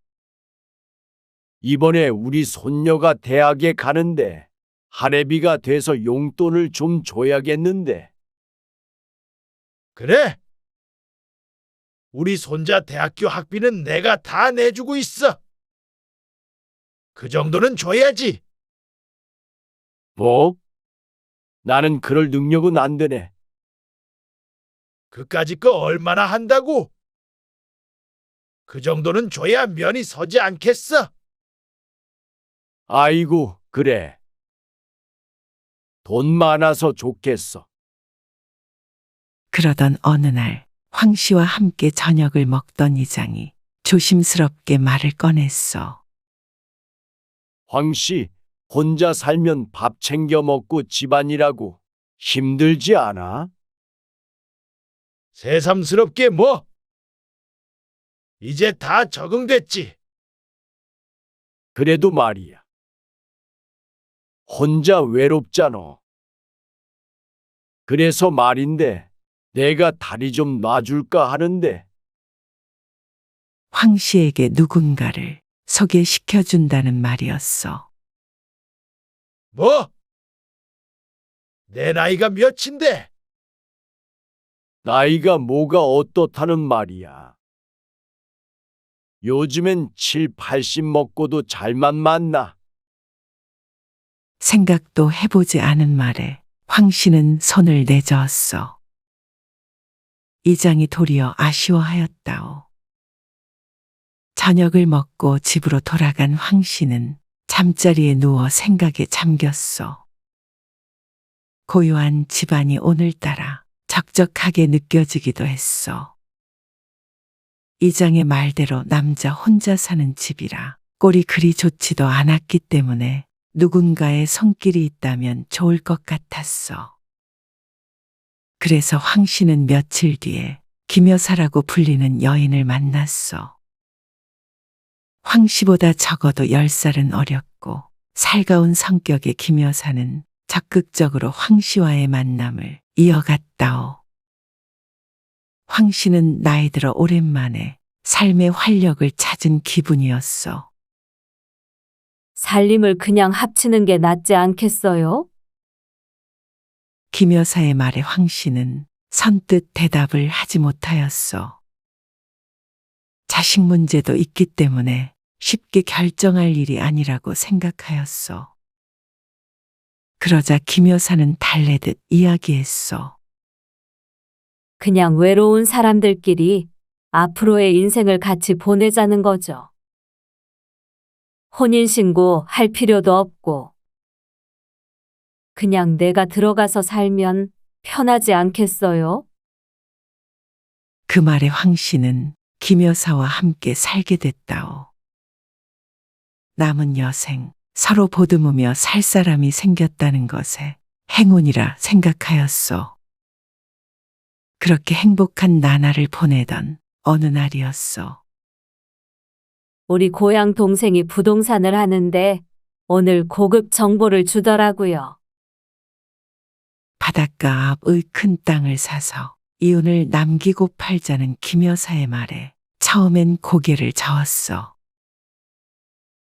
M: 이번에 우리 손녀가 대학에 가는데 할애비가 돼서 용돈을 좀 줘야겠는데.
C: 그래. 우리 손자 대학교 학비는 내가 다 내주고 있어. 그 정도는 줘야지.
M: 뭐? 나는 그럴 능력은 안 되네.
C: 그까짓 거 얼마나 한다고? 그 정도는 줘야 면이 서지 않겠어?
M: 아이고, 그래. 돈 많아서 좋겠어.
A: 그러던 어느 날 황 씨와 함께 저녁을 먹던 이장이 조심스럽게 말을 꺼냈어.
M: 황 씨, 혼자 살면 밥 챙겨 먹고 집안일하고 힘들지 않아?
C: 새삼스럽게 뭐? 이제 다 적응됐지.
M: 그래도 말이야. 혼자 외롭잖아. 그래서 말인데 내가 다리 좀 놔줄까 하는데.
A: 황 씨에게 누군가를 소개시켜준다는 말이었어.
C: 뭐? 내 나이가 몇인데?
M: 나이가 뭐가 어떻다는 말이야. 요즘엔 7, 80 먹고도 잘만 만나.
A: 생각도 해보지 않은 말에 황 씨는 손을 내저었어. 이장이 도리어 아쉬워하였다오. 저녁을 먹고 집으로 돌아간 황 씨는 잠자리에 누워 생각에 잠겼어. 고요한 집안이 오늘따라 적적하게 느껴지기도 했어. 이장의 말대로 남자 혼자 사는 집이라 꼴이 그리 좋지도 않았기 때문에 누군가의 손길이 있다면 좋을 것 같았어. 그래서 황 씨는 며칠 뒤에 김여사라고 불리는 여인을 만났어. 황 씨보다 적어도 10살은 어렸고 살가운 성격의 김여사는 적극적으로 황 씨와의 만남을 이어갔다오. 황 씨는 나이 들어 오랜만에 삶의 활력을 찾은 기분이었어.
E: 살림을 그냥 합치는 게 낫지 않겠어요?
A: 김여사의 말에 황 씨는 선뜻 대답을 하지 못하였어. 자식 문제도 있기 때문에 쉽게 결정할 일이 아니라고 생각하였어. 그러자 김여사는 달래듯 이야기했어.
E: 그냥 외로운 사람들끼리 앞으로의 인생을 같이 보내자는 거죠. 혼인신고 할 필요도 없고, 그냥 내가 들어가서 살면 편하지 않겠어요?
A: 그 말에 황 씨는 김여사와 함께 살게 됐다오. 남은 여생 서로 보듬으며 살 사람이 생겼다는 것에 행운이라 생각하였어. 그렇게 행복한 나날을 보내던 어느 날이었어.
E: 우리 고향 동생이 부동산을 하는데 오늘 고급 정보를 주더라고요.
A: 바닷가 앞의 큰 땅을 사서 이윤을 남기고 팔자는 김여사의 말에 처음엔 고개를 저었어.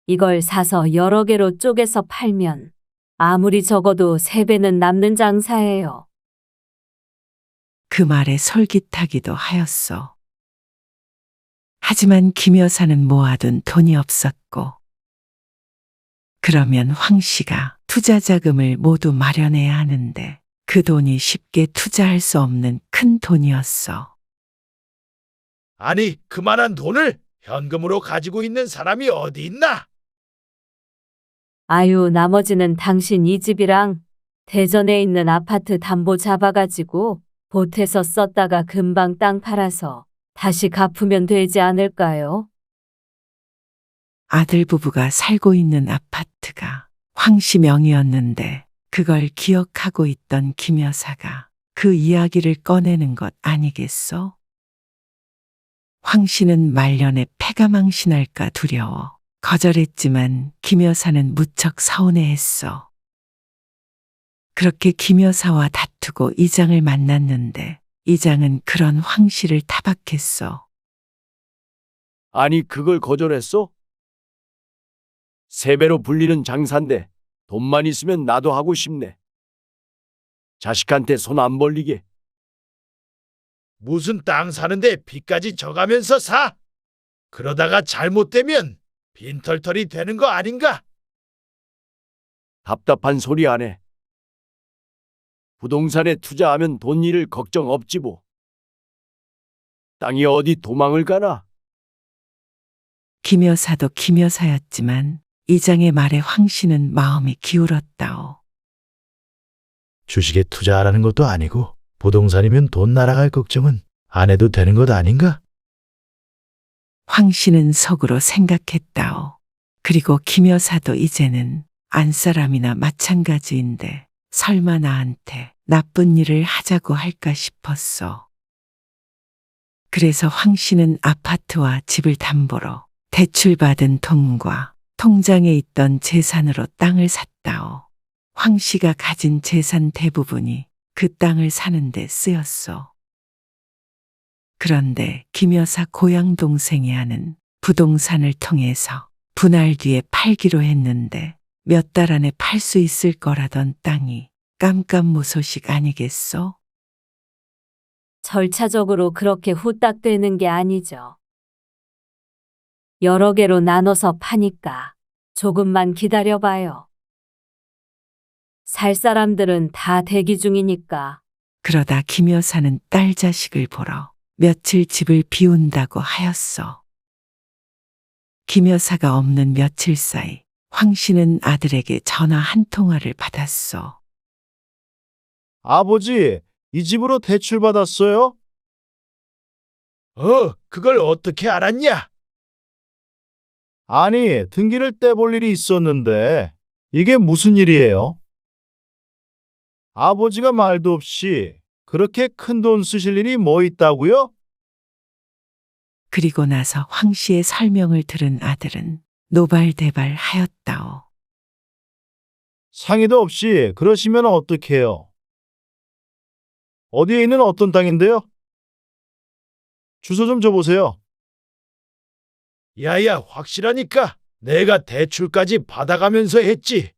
E: 이걸 사서 여러 개로 쪼개서 팔면 아무리 적어도 3배는 남는 장사예요.
A: 그 말에 솔깃하기도 하였어. 하지만 김여사는 모아둔 돈이 없었고, 그러면 황 씨가 투자 자금을 모두 마련해야 하는데 그 돈이 쉽게 투자할 수 없는 큰 돈이었어.
C: 아니, 그만한 돈을 현금으로 가지고 있는 사람이 어디 있나?
E: 아유, 나머지는 당신 이 집이랑 대전에 있는 아파트 담보 잡아가지고 보태서 썼다가 금방 땅 팔아서 다시 갚으면 되지 않을까요?
A: 아들 부부가 살고 있는 아파트가 황 씨 명의였는데 그걸 기억하고 있던 김여사가 그 이야기를 꺼내는 것 아니겠어? 황 씨는 말년에 패가 망신할까 두려워 거절했지만 김여사는 무척 서운해했어. 그렇게 김여사와 다투고 이장을 만났는데 이장은 그런 황 씨를 타박했어.
M: 아니, 그걸 거절했어? 3배로 불리는 장사인데 돈만 있으면 나도 하고 싶네. 자식한테 손 안 벌리게.
C: 무슨 땅 사는데 빚까지 져가면서 사? 그러다가 잘못되면 빈털털이 되는 거 아닌가?
M: 답답한 소리 안 해. 부동산에 투자하면 돈 잃을 걱정 없지 뭐. 땅이 어디 도망을 가나?
A: 김여사도 김여사였지만 이장의 말에 황 씨는 마음이 기울었다오.
C: 주식에 투자하라는 것도 아니고 부동산이면 돈 날아갈 걱정은 안 해도 되는 것 아닌가?
A: 황 씨는 속으로 생각했다오. 그리고 김여사도 이제는 안사람이나 마찬가지인데 설마 나한테 나쁜 일을 하자고 할까 싶었어. 그래서 황 씨는 아파트와 집을 담보로 대출받은 돈과 통장에 있던 재산으로 땅을 샀다오. 황 씨가 가진 재산 대부분이 그 땅을 사는 데 쓰였어. 그런데 김여사 고향 동생이 하는 부동산을 통해서 분할 뒤에 팔기로 했는데 몇 달 안에 팔 수 있을 거라던 땅이 깜깜무소식 아니겠소?
E: 절차적으로 그렇게 후딱 되는 게 아니죠. 여러 개로 나눠서 파니까 조금만 기다려봐요. 살 사람들은 다 대기 중이니까.
A: 그러다 김여사는 딸 자식을 보러 며칠 집을 비운다고 하였어. 김여사가 없는 며칠 사이 황 씨는 아들에게 전화 한 통화를 받았어.
C: 아버지, 이 집으로 대출 받았어요? 그걸 어떻게 알았냐? 아니, 등기를 떼볼 일이 있었는데 이게 무슨 일이에요? 아버지가 말도 없이 그렇게 큰 돈 쓰실 일이 뭐 있다고요?
A: 그리고 나서 황 씨의 설명을 들은 아들은 노발대발 하였다오.
C: 상의도 없이 그러시면 어떡해요? 어디에 있는 어떤 땅인데요? 주소 좀 줘보세요. 야야, 확실하니까 내가 대출까지 받아가면서 했지.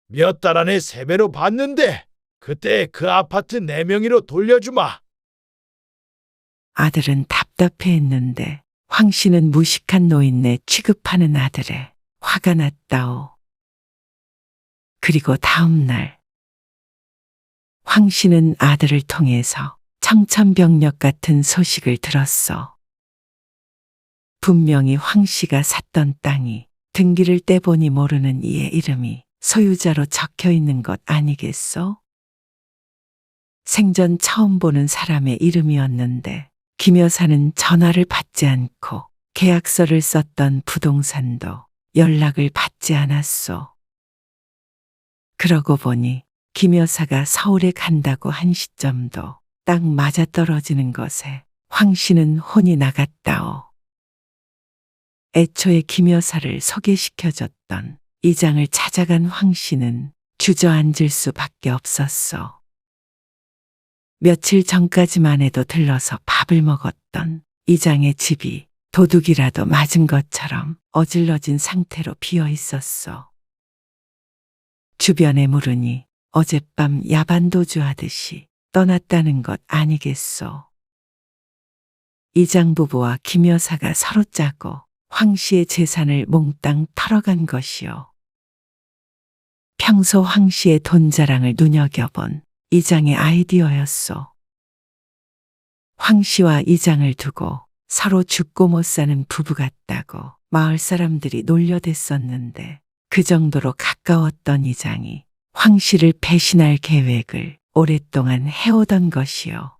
C: 몇 달 안에 3배로 받는데 그때 그 아파트 내 명의로 돌려주마.
A: 아들은 답답해했는데 황 씨는 무식한 노인네 취급하는 아들에 화가 났다오. 그리고 다음 날 황 씨는 아들을 통해서 청천벽력 같은 소식을 들었어. 분명히 황 씨가 샀던 땅이 등기를 떼보니 모르는 이의 이름이 소유자로 적혀 있는 것 아니겠소? 생전 처음 보는 사람의 이름이었는데 김 여사는 전화를 받지 않고 계약서를 썼던 부동산도 연락을 받지 않았소. 그러고 보니 김 여사가 서울에 간다고 한 시점도 딱 맞아떨어지는 것에 황 씨는 혼이 나갔다오. 애초에 김 여사를 소개시켜줬던 이장을 찾아간 황 씨는 주저앉을 수밖에 없었어. 며칠 전까지만 해도 들러서 밥을 먹었던 이장의 집이 도둑이라도 맞은 것처럼 어질러진 상태로 비어 있었어. 주변에 물으니 어젯밤 야반도주 하듯이 떠났다는 것 아니겠소. 이장 부부와 김 여사가 서로 짜고 황 씨의 재산을 몽땅 털어간 것이요. 평소 황 씨의 돈 자랑을 눈여겨본 이장의 아이디어였소. 황 씨와 이장을 두고 서로 죽고 못 사는 부부 같다고 마을 사람들이 놀려댔었는데 그 정도로 가까웠던 이장이 황 씨를 배신할 계획을 오랫동안 해오던 것이요.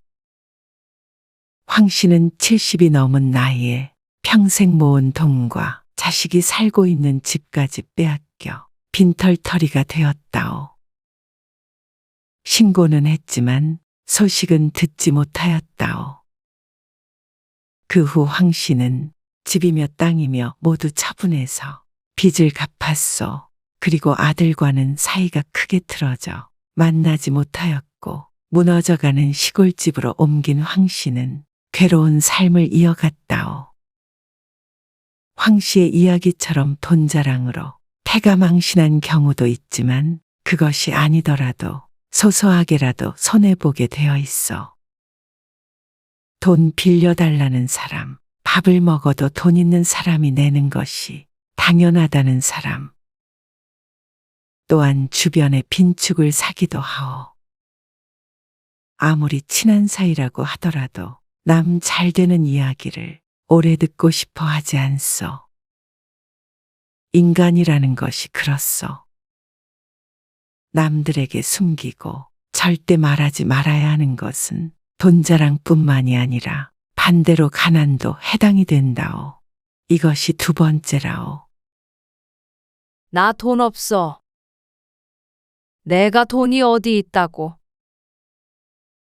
A: 황 씨는 70이 넘은 나이에 평생 모은 돈과 자식이 살고 있는 집까지 빼앗겨 빈털터리가 되었다오. 신고는 했지만 소식은 듣지 못하였다오. 그 후 황 씨는 집이며 땅이며 모두 처분해서 빚을 갚았소. 그리고 아들과는 사이가 크게 틀어져 만나지 못하였고 무너져가는 시골집으로 옮긴 황 씨는 괴로운 삶을 이어갔다오. 황 씨의 이야기처럼 돈 자랑으로 패가 망신한 경우도 있지만 그것이 아니더라도 소소하게라도 손해보게 되어 있어. 돈 빌려달라는 사람, 밥을 먹어도 돈 있는 사람이 내는 것이 당연하다는 사람. 또한 주변에 빈축을 사기도 하오. 아무리 친한 사이라고 하더라도 남 잘 되는 이야기를 오래 듣고 싶어 하지 않소. 인간이라는 것이 그렇소. 남들에게 숨기고 절대 말하지 말아야 하는 것은 돈 자랑뿐만이 아니라 반대로 가난도 해당이 된다오. 이것이 두 번째라오.
O: 나 돈 없어. 내가 돈이 어디 있다고.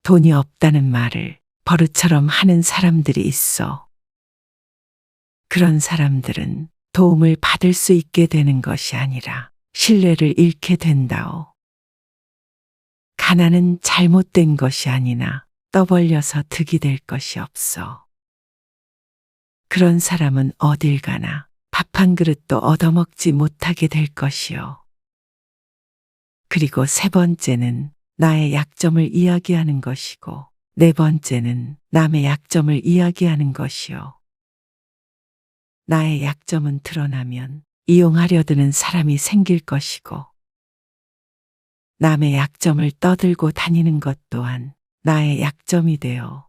A: 돈이 없다는 말을 버릇처럼 하는 사람들이 있어. 그런 사람들은 도움을 받을 수 있게 되는 것이 아니라 신뢰를 잃게 된다오. 가난은 잘못된 것이 아니나 떠벌려서 득이 될 것이 없어. 그런 사람은 어딜 가나 밥 한 그릇도 얻어먹지 못하게 될 것이요. 그리고 세 번째는 나의 약점을 이야기하는 것이고, 네 번째는 남의 약점을 이야기하는 것이요. 나의 약점은 드러나면 이용하려 드는 사람이 생길 것이고, 남의 약점을 떠들고 다니는 것 또한 나의 약점이 되어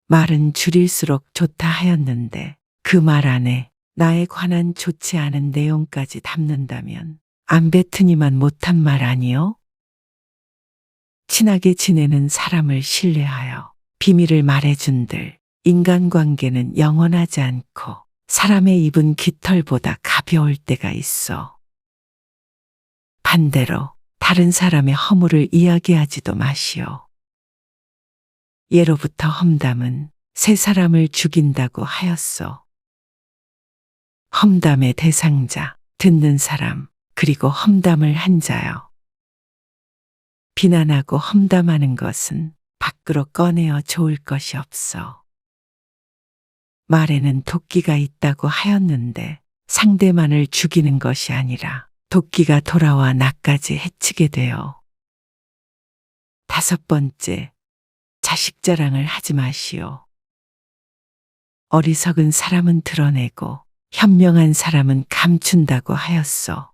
A: 말은 줄일수록 좋다 하였는데 그 말 안에 나에 관한 좋지 않은 내용까지 담는다면 안 뱉으니만 못한 말 아니요? 친하게 지내는 사람을 신뢰하여 비밀을 말해준들 인간관계는 영원하지 않고 사람의 입은 깃털보다 가벼울 때가 있어. 반대로 다른 사람의 허물을 이야기하지도 마시오. 예로부터 험담은 세 사람을 죽인다고 하였소. 험담의 대상자, 듣는 사람, 그리고 험담을 한 자요. 비난하고 험담하는 것은 밖으로 꺼내어 좋을 것이 없어. 말에는 도끼가 있다고 하였는데 상대만을 죽이는 것이 아니라 도끼가 돌아와 나까지 해치게 되어. 다섯 번째, 자식 자랑을 하지 마시오. 어리석은 사람은 드러내고 현명한 사람은 감춘다고 하였소.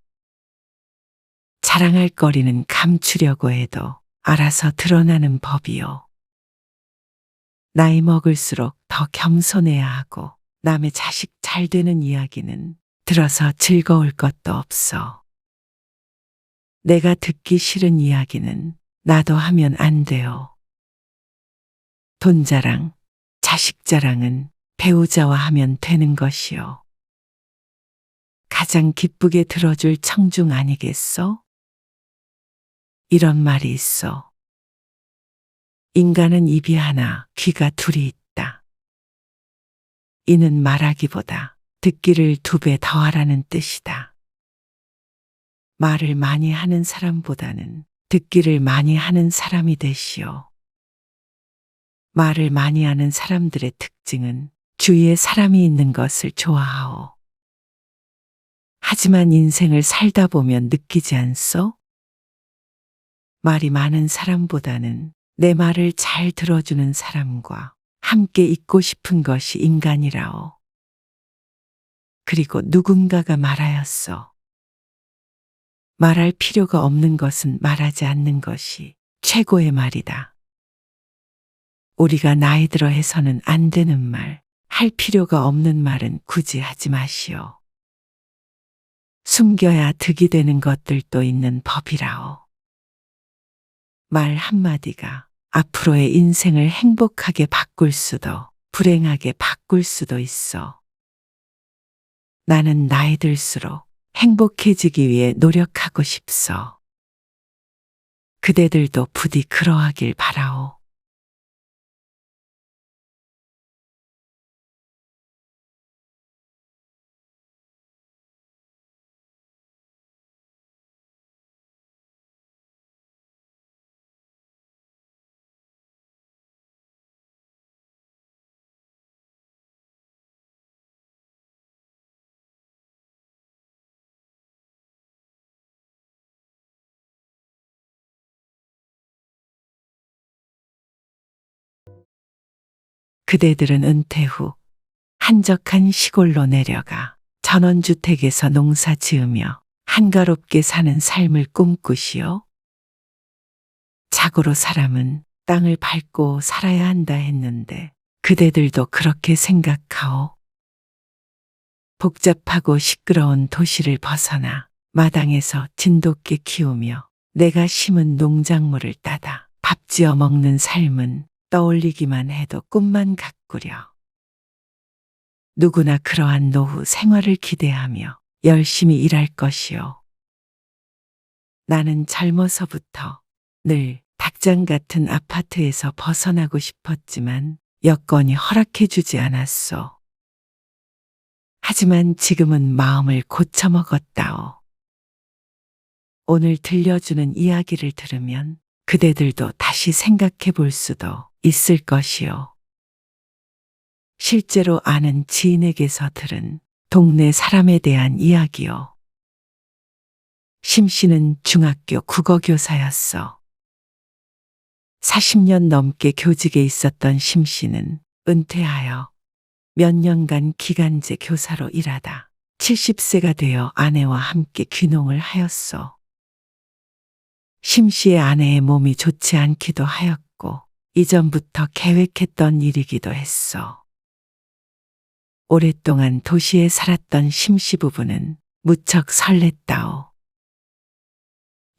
A: 자랑할 거리는 감추려고 해도 알아서 드러나는 법이요. 나이 먹을수록 더 겸손해야 하고 남의 자식 잘 되는 이야기는 들어서 즐거울 것도 없어. 내가 듣기 싫은 이야기는 나도 하면 안 돼요. 돈 자랑, 자식 자랑은 배우자와 하면 되는 것이요. 가장 기쁘게 들어줄 청중 아니겠소? 이런 말이 있어. 인간은 입이 하나, 귀가 둘이 있다. 이는 말하기보다 듣기를 2배 더하라는 뜻이다. 말을 많이 하는 사람보다는 듣기를 많이 하는 사람이 되시오. 말을 많이 하는 사람들의 특징은 주위에 사람이 있는 것을 좋아하오. 하지만 인생을 살다 보면 느끼지 않소? 말이 많은 사람보다는 내 말을 잘 들어주는 사람과 함께 있고 싶은 것이 인간이라오. 그리고 누군가가 말하였어. 말할 필요가 없는 것은 말하지 않는 것이 최고의 말이다. 우리가 나이 들어 해서는 안 되는 말, 할 필요가 없는 말은 굳이 하지 마시오. 숨겨야 득이 되는 것들도 있는 법이라오. 말 한마디가 앞으로의 인생을 행복하게 바꿀 수도 불행하게 바꿀 수도 있어. 나는 나이 들수록 행복해지기 위해 노력하고 싶소. 그대들도 부디 그러하길 바라오. 그대들은 은퇴 후 한적한 시골로 내려가 전원주택에서 농사 지으며 한가롭게 사는 삶을 꿈꾸시오. 자고로 사람은 땅을 밟고 살아야 한다 했는데 그대들도 그렇게 생각하오. 복잡하고 시끄러운 도시를 벗어나 마당에서 진돗개 키우며 내가 심은 농작물을 따다 밥 지어 먹는 삶은 떠올리기만 해도 꿈만 같구려. 누구나 그러한 노후 생활을 기대하며 열심히 일할 것이요. 나는 젊어서부터 늘 닭장 같은 아파트에서 벗어나고 싶었지만 여건이 허락해주지 않았소. 하지만 지금은 마음을 고쳐먹었다오. 오늘 들려주는 이야기를 들으면 그대들도 다시 생각해 볼 수도 있을 것이요. 실제로 아는 지인에게서 들은 동네 사람에 대한 이야기요. 심 씨는 중학교 국어교사였어. 40년 넘게 교직에 있었던 심 씨는 은퇴하여 몇 년간 기간제 교사로 일하다 70세가 되어 아내와 함께 귀농을 하였소. 심 씨의 아내의 몸이 좋지 않기도 하였고 이전부터 계획했던 일이기도 했어. 오랫동안 도시에 살았던 심 씨 부부는 무척 설렜다오.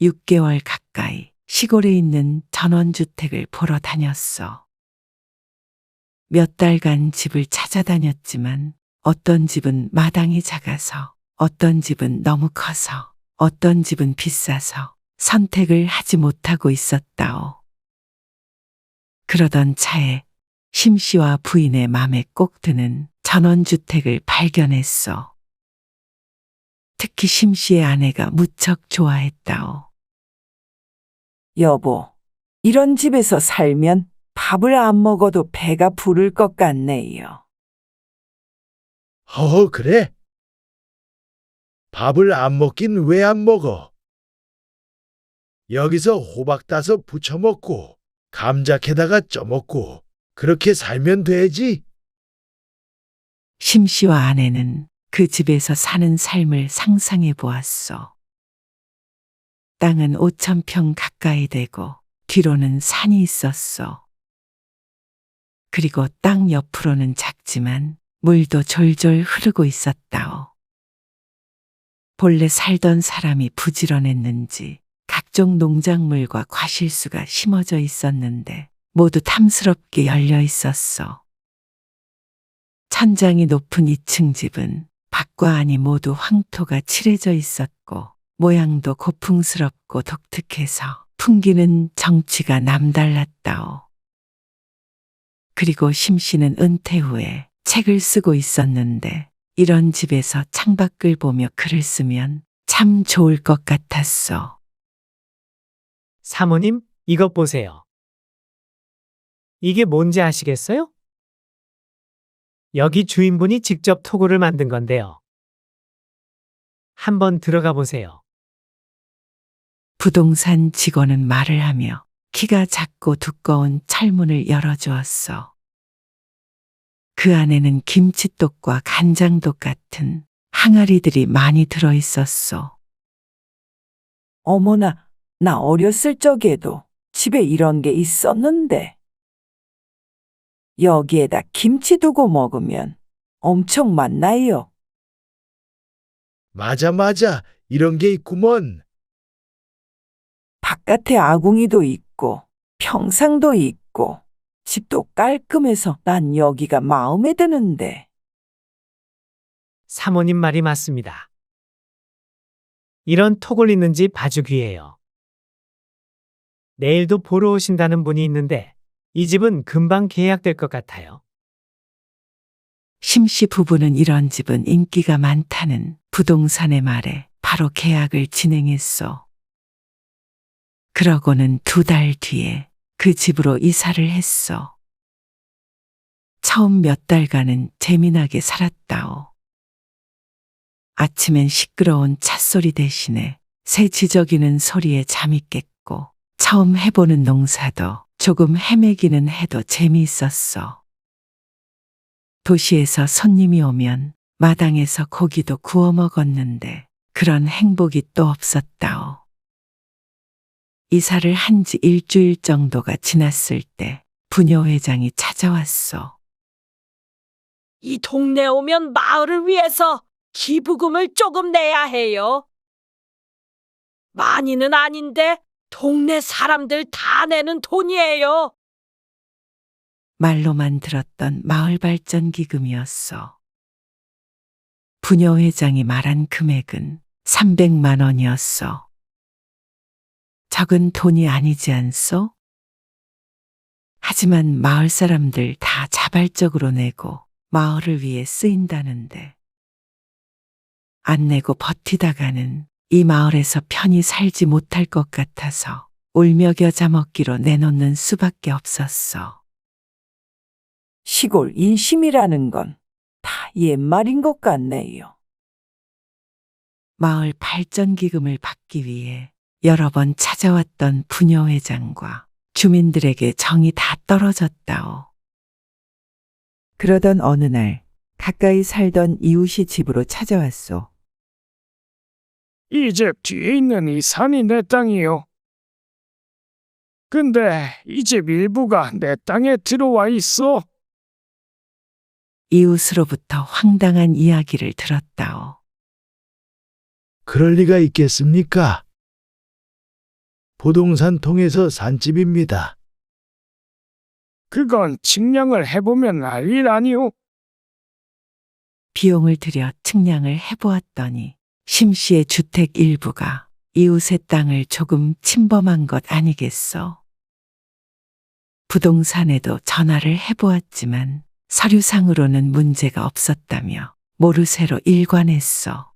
A: 6개월 가까이 시골에 있는 전원주택을 보러 다녔어. 몇 달간 집을 찾아다녔지만 어떤 집은 마당이 작아서, 어떤 집은 너무 커서, 어떤 집은 비싸서 선택을 하지 못하고 있었다오. 그러던 차에 심 씨와 부인의 맘에 꼭 드는 전원주택을 발견했어. 특히 심 씨의 아내가 무척 좋아했다오.
L: 여보, 이런 집에서 살면 밥을 안 먹어도 배가 부를 것 같네요.
C: 그래? 밥을 안 먹긴 왜 안 먹어? 여기서 호박 따서 부쳐 먹고 감자 캐다가 쪄먹고 그렇게 살면 되지.
A: 심 씨와 아내는 그 집에서 사는 삶을 상상해 보았어. 땅은 5,000평 가까이 되고 뒤로는 산이 있었어. 그리고 땅 옆으로는 작지만 물도 졸졸 흐르고 있었다오. 본래 살던 사람이 부지런했는지 각종 농작물과 과실수가 심어져 있었는데 모두 탐스럽게 열려 있었어. 천장이 높은 2층 집은 밖과 안이 모두 황토가 칠해져 있었고 모양도 고풍스럽고 독특해서 풍기는 정취가 남달랐다오. 그리고 심 씨는 은퇴 후에 책을 쓰고 있었는데 이런 집에서 창밖을 보며 글을 쓰면 참 좋을 것 같았어.
D: 사모님, 이것 보세요. 이게 뭔지 아시겠어요? 여기 주인분이 직접 토구를 만든 건데요. 한번 들어가 보세요.
A: 부동산 직원은 말을 하며 키가 작고 두꺼운 철문을 열어주었어. 그 안에는 김치독과 간장독 같은 항아리들이 많이 들어있었어.
L: 어머나, 나 어렸을 적에도 집에 이런 게 있었는데. 여기에다 김치 두고 먹으면 엄청 맛나요.
C: 맞아. 이런 게 있구먼.
L: 바깥에 아궁이도 있고 평상도 있고 집도 깔끔해서 난 여기가 마음에 드는데.
D: 사모님 말이 맞습니다. 이런 톡을 있는 집 아주 귀해요. 내일도 보러 오신다는 분이 있는데 이 집은 금방 계약될 것 같아요.
A: 심 씨 부부는 이런 집은 인기가 많다는 부동산의 말에 바로 계약을 진행했어. 그러고는 2달 뒤에 그 집으로 이사를 했어. 처음 몇 달간은 재미나게 살았다오. 아침엔 시끄러운 찻소리 대신에 새 지저귀는 소리에 잠이 깼고 처음 해보는 농사도 조금 헤매기는 해도 재미있었어. 도시에서 손님이 오면 마당에서 고기도 구워 먹었는데 그런 행복이 또 없었다오. 이사를 한 지 일주일 정도가 지났을 때 부녀회장이 찾아왔어.
P: 이 동네 오면 마을을 위해서 기부금을 조금 내야 해요. 많이는 아닌데 동네 사람들 다 내는 돈이에요.
A: 말로만 들었던 마을 발전 기금이었어. 부녀회장이 말한 금액은 300만 원이었어. 적은 돈이 아니지 않소? 하지만 마을 사람들 다 자발적으로 내고 마을을 위해 쓰인다는데 안 내고 버티다가는 이 마을에서 편히 살지 못할 것 같아서 울며 겨자 먹기로 내놓는 수밖에 없었어.
L: 시골 인심이라는 건 다 옛말인 것 같네요.
A: 마을 발전기금을 받기 위해 여러 번 찾아왔던 부녀회장과 주민들에게 정이 다 떨어졌다오.
Q: 그러던 어느 날 가까이 살던 이웃이 집으로 찾아왔소.
H: 이 집 뒤에 있는 이 산이 내 땅이요. 근데 이 집 일부가 내 땅에 들어와 있어.
A: 이웃으로부터 황당한 이야기를 들었다오.
C: 그럴 리가 있겠습니까? 부동산 통해서 산집입니다.
H: 그건 측량을 해보면 알 일 아니오.
A: 비용을 들여 측량을 해보았더니 심씨의 주택 일부가 이웃의 땅을 조금 침범한 것 아니겠소? 부동산에도 전화를 해보았지만 서류상으로는 문제가 없었다며 모르쇠로 일관했어.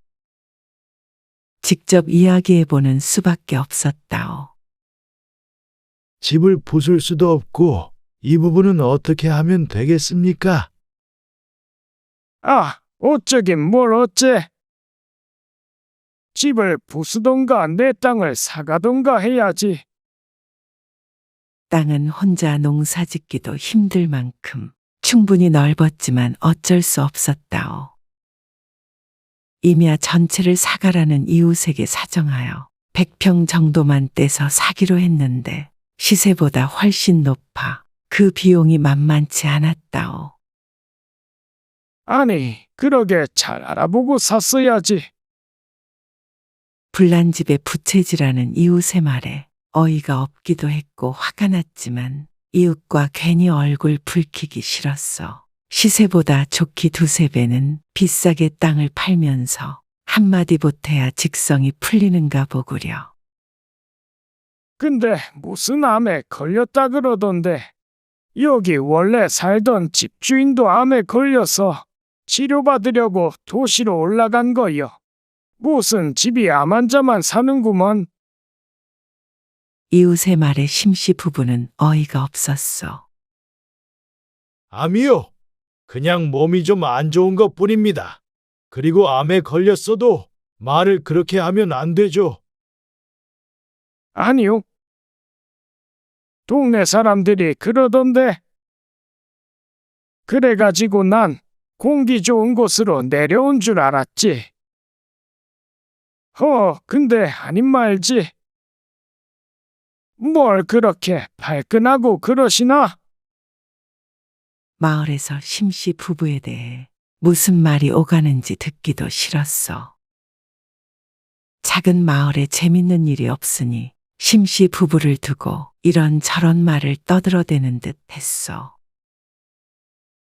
A: 직접 이야기해보는 수밖에 없었다오.
C: 집을 부술 수도 없고 이 부분은 어떻게 하면 되겠습니까?
H: 아, 어쩌긴 뭘 어째. 집을 부수던가 내 땅을 사가던가 해야지.
A: 땅은 혼자 농사 짓기도 힘들 만큼 충분히 넓었지만 어쩔 수 없었다오. 임야 전체를 사가라는 이웃에게 사정하여 100평 정도만 떼서 사기로 했는데 시세보다 훨씬 높아 그 비용이 만만치 않았다오.
H: 아니, 그러게 잘 알아보고 샀어야지.
A: 불난집에 부채질하는 이웃의 말에 어이가 없기도 했고 화가 났지만 이웃과 괜히 얼굴 붉히기 싫었어. 시세보다 좋기 두세 배는 비싸게 땅을 팔면서 한마디 보태야 직성이 풀리는가 보구려.
H: 근데 무슨 암에 걸렸다 그러던데. 여기 원래 살던 집주인도 암에 걸려서 치료받으려고 도시로 올라간 거요. 무슨 집이 암 환자만 사는구먼.
A: 이웃의 말에 심씨 부부는 어이가 없었어.
C: 암이요. 그냥 몸이 좀 안 좋은 것 뿐입니다. 그리고 암에 걸렸어도 말을 그렇게 하면 안 되죠.
H: 아니요. 동네 사람들이 그러던데. 그래가지고 난 공기 좋은 곳으로 내려온 줄 알았지. 근데 아닌 말지. 뭘 그렇게 발끈하고 그러시나?
A: 마을에서 심씨 부부에 대해 무슨 말이 오가는지 듣기도 싫었어. 작은 마을에 재밌는 일이 없으니 심씨 부부를 두고 이런저런 말을 떠들어대는 듯 했어.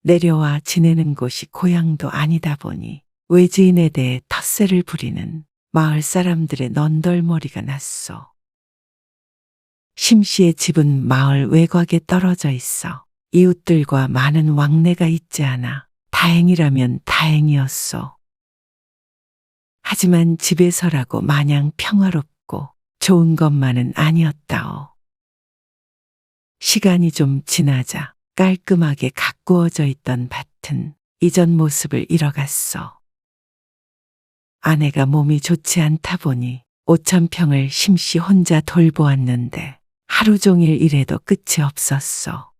A: 내려와 지내는 곳이 고향도 아니다 보니 외지인에 대해 텃세를 부리는 마을 사람들의 넌덜머리가 났어. 심씨의 집은 마을 외곽에 떨어져 있어 이웃들과 많은 왕래가 있지 않아 다행이라면 다행이었어. 하지만 집에서라고 마냥 평화롭고 좋은 것만은 아니었다오. 시간이 좀 지나자 깔끔하게 가꾸어져 있던 밭은 이전 모습을 잃어갔어. 아내가 몸이 좋지 않다 보니 5,000평을 심씨 혼자 돌보았는데 하루 종일 일해도 끝이 없었어.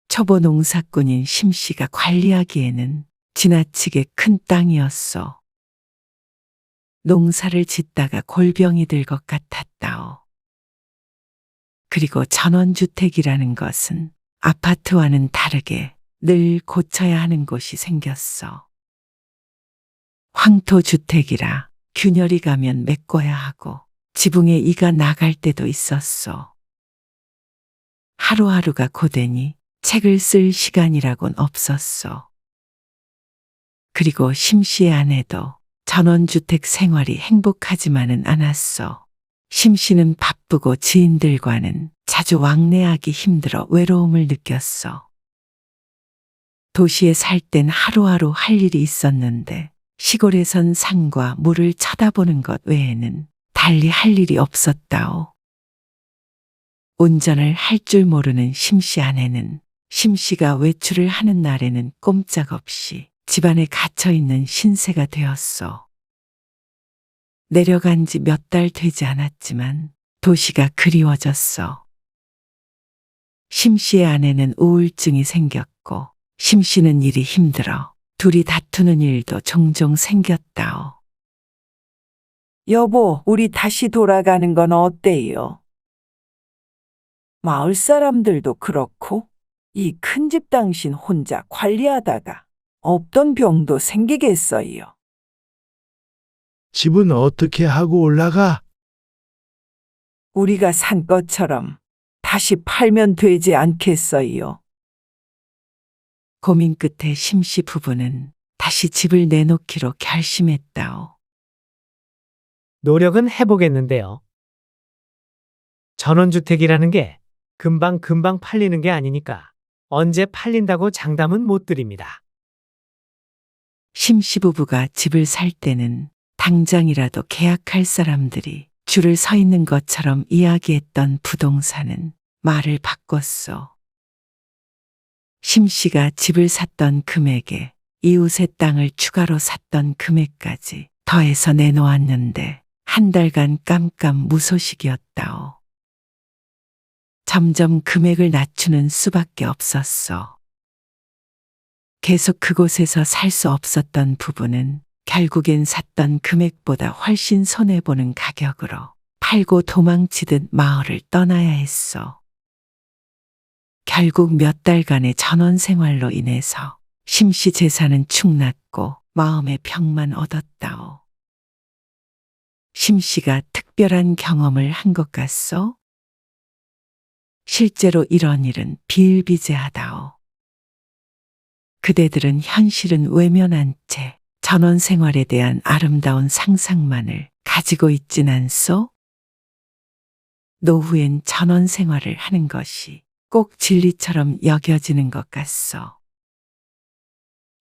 A: 초보 농사꾼인 심씨가 관리하기에는 지나치게 큰 땅이었어. 농사를 짓다가 골병이 들 것 같았다오. 그리고 전원주택이라는 것은 아파트와는 다르게 늘 고쳐야 하는 곳이 생겼어. 황토주택이라 균열이 가면 메꿔야 하고 지붕에 이가 나갈 때도 있었어. 하루하루가 고되니 책을 쓸 시간이라곤 없었어. 그리고 심씨의 아내도 전원주택 생활이 행복하지만은 않았어. 심씨는 바쁘고 지인들과는 자주 왕래하기 힘들어 외로움을 느꼈어. 도시에 살 땐 하루하루 할 일이 있었는데 시골에선 산과 물을 쳐다보는 것 외에는 달리 할 일이 없었다오. 운전을 할 줄 모르는 심씨 아내는 심씨가 외출을 하는 날에는 꼼짝없이 집안에 갇혀있는 신세가 되었어. 내려간 지 몇 달 되지 않았지만 도시가 그리워졌어. 심씨의 아내는 우울증이 생겼고 심씨는 일이 힘들어 둘이 다투는 일도 종종 생겼다오.
L: 여보, 우리 다시 돌아가는 건 어때요? 마을 사람들도 그렇고 이 큰 집 당신 혼자 관리하다가 없던 병도 생기겠어요.
C: 집은 어떻게 하고 올라가?
L: 우리가 산 것처럼 다시 팔면 되지 않겠어요?
A: 고민 끝에 심씨 부부는 다시 집을 내놓기로 결심했다오.
D: 노력은 해보겠는데요. 전원주택이라는 게 금방 팔리는 게 아니니까 언제 팔린다고 장담은 못 드립니다.
A: 심씨 부부가 집을 살 때는 당장이라도 계약할 사람들이 줄을 서 있는 것처럼 이야기했던 부동산은 말을 바꿨어. 심씨가 집을 샀던 금액에 이웃의 땅을 추가로 샀던 금액까지 더해서 내놓았는데 한 달간 깜깜무소식이었다오. 점점 금액을 낮추는 수밖에 없었어. 계속 그곳에서 살 수 없었던 부부는 결국엔 샀던 금액보다 훨씬 손해보는 가격으로 팔고 도망치듯 마을을 떠나야 했어. 결국 몇 달간의 전원 생활로 인해서 심씨 재산은 축났고 마음의 평만 얻었다오. 심씨가 특별한 경험을 한 것 같소? 실제로 이런 일은 비일비재하다오. 그대들은 현실은 외면한 채 전원 생활에 대한 아름다운 상상만을 가지고 있진 않소? 노후엔 전원 생활을 하는 것이 꼭 진리처럼 여겨지는 것 같소.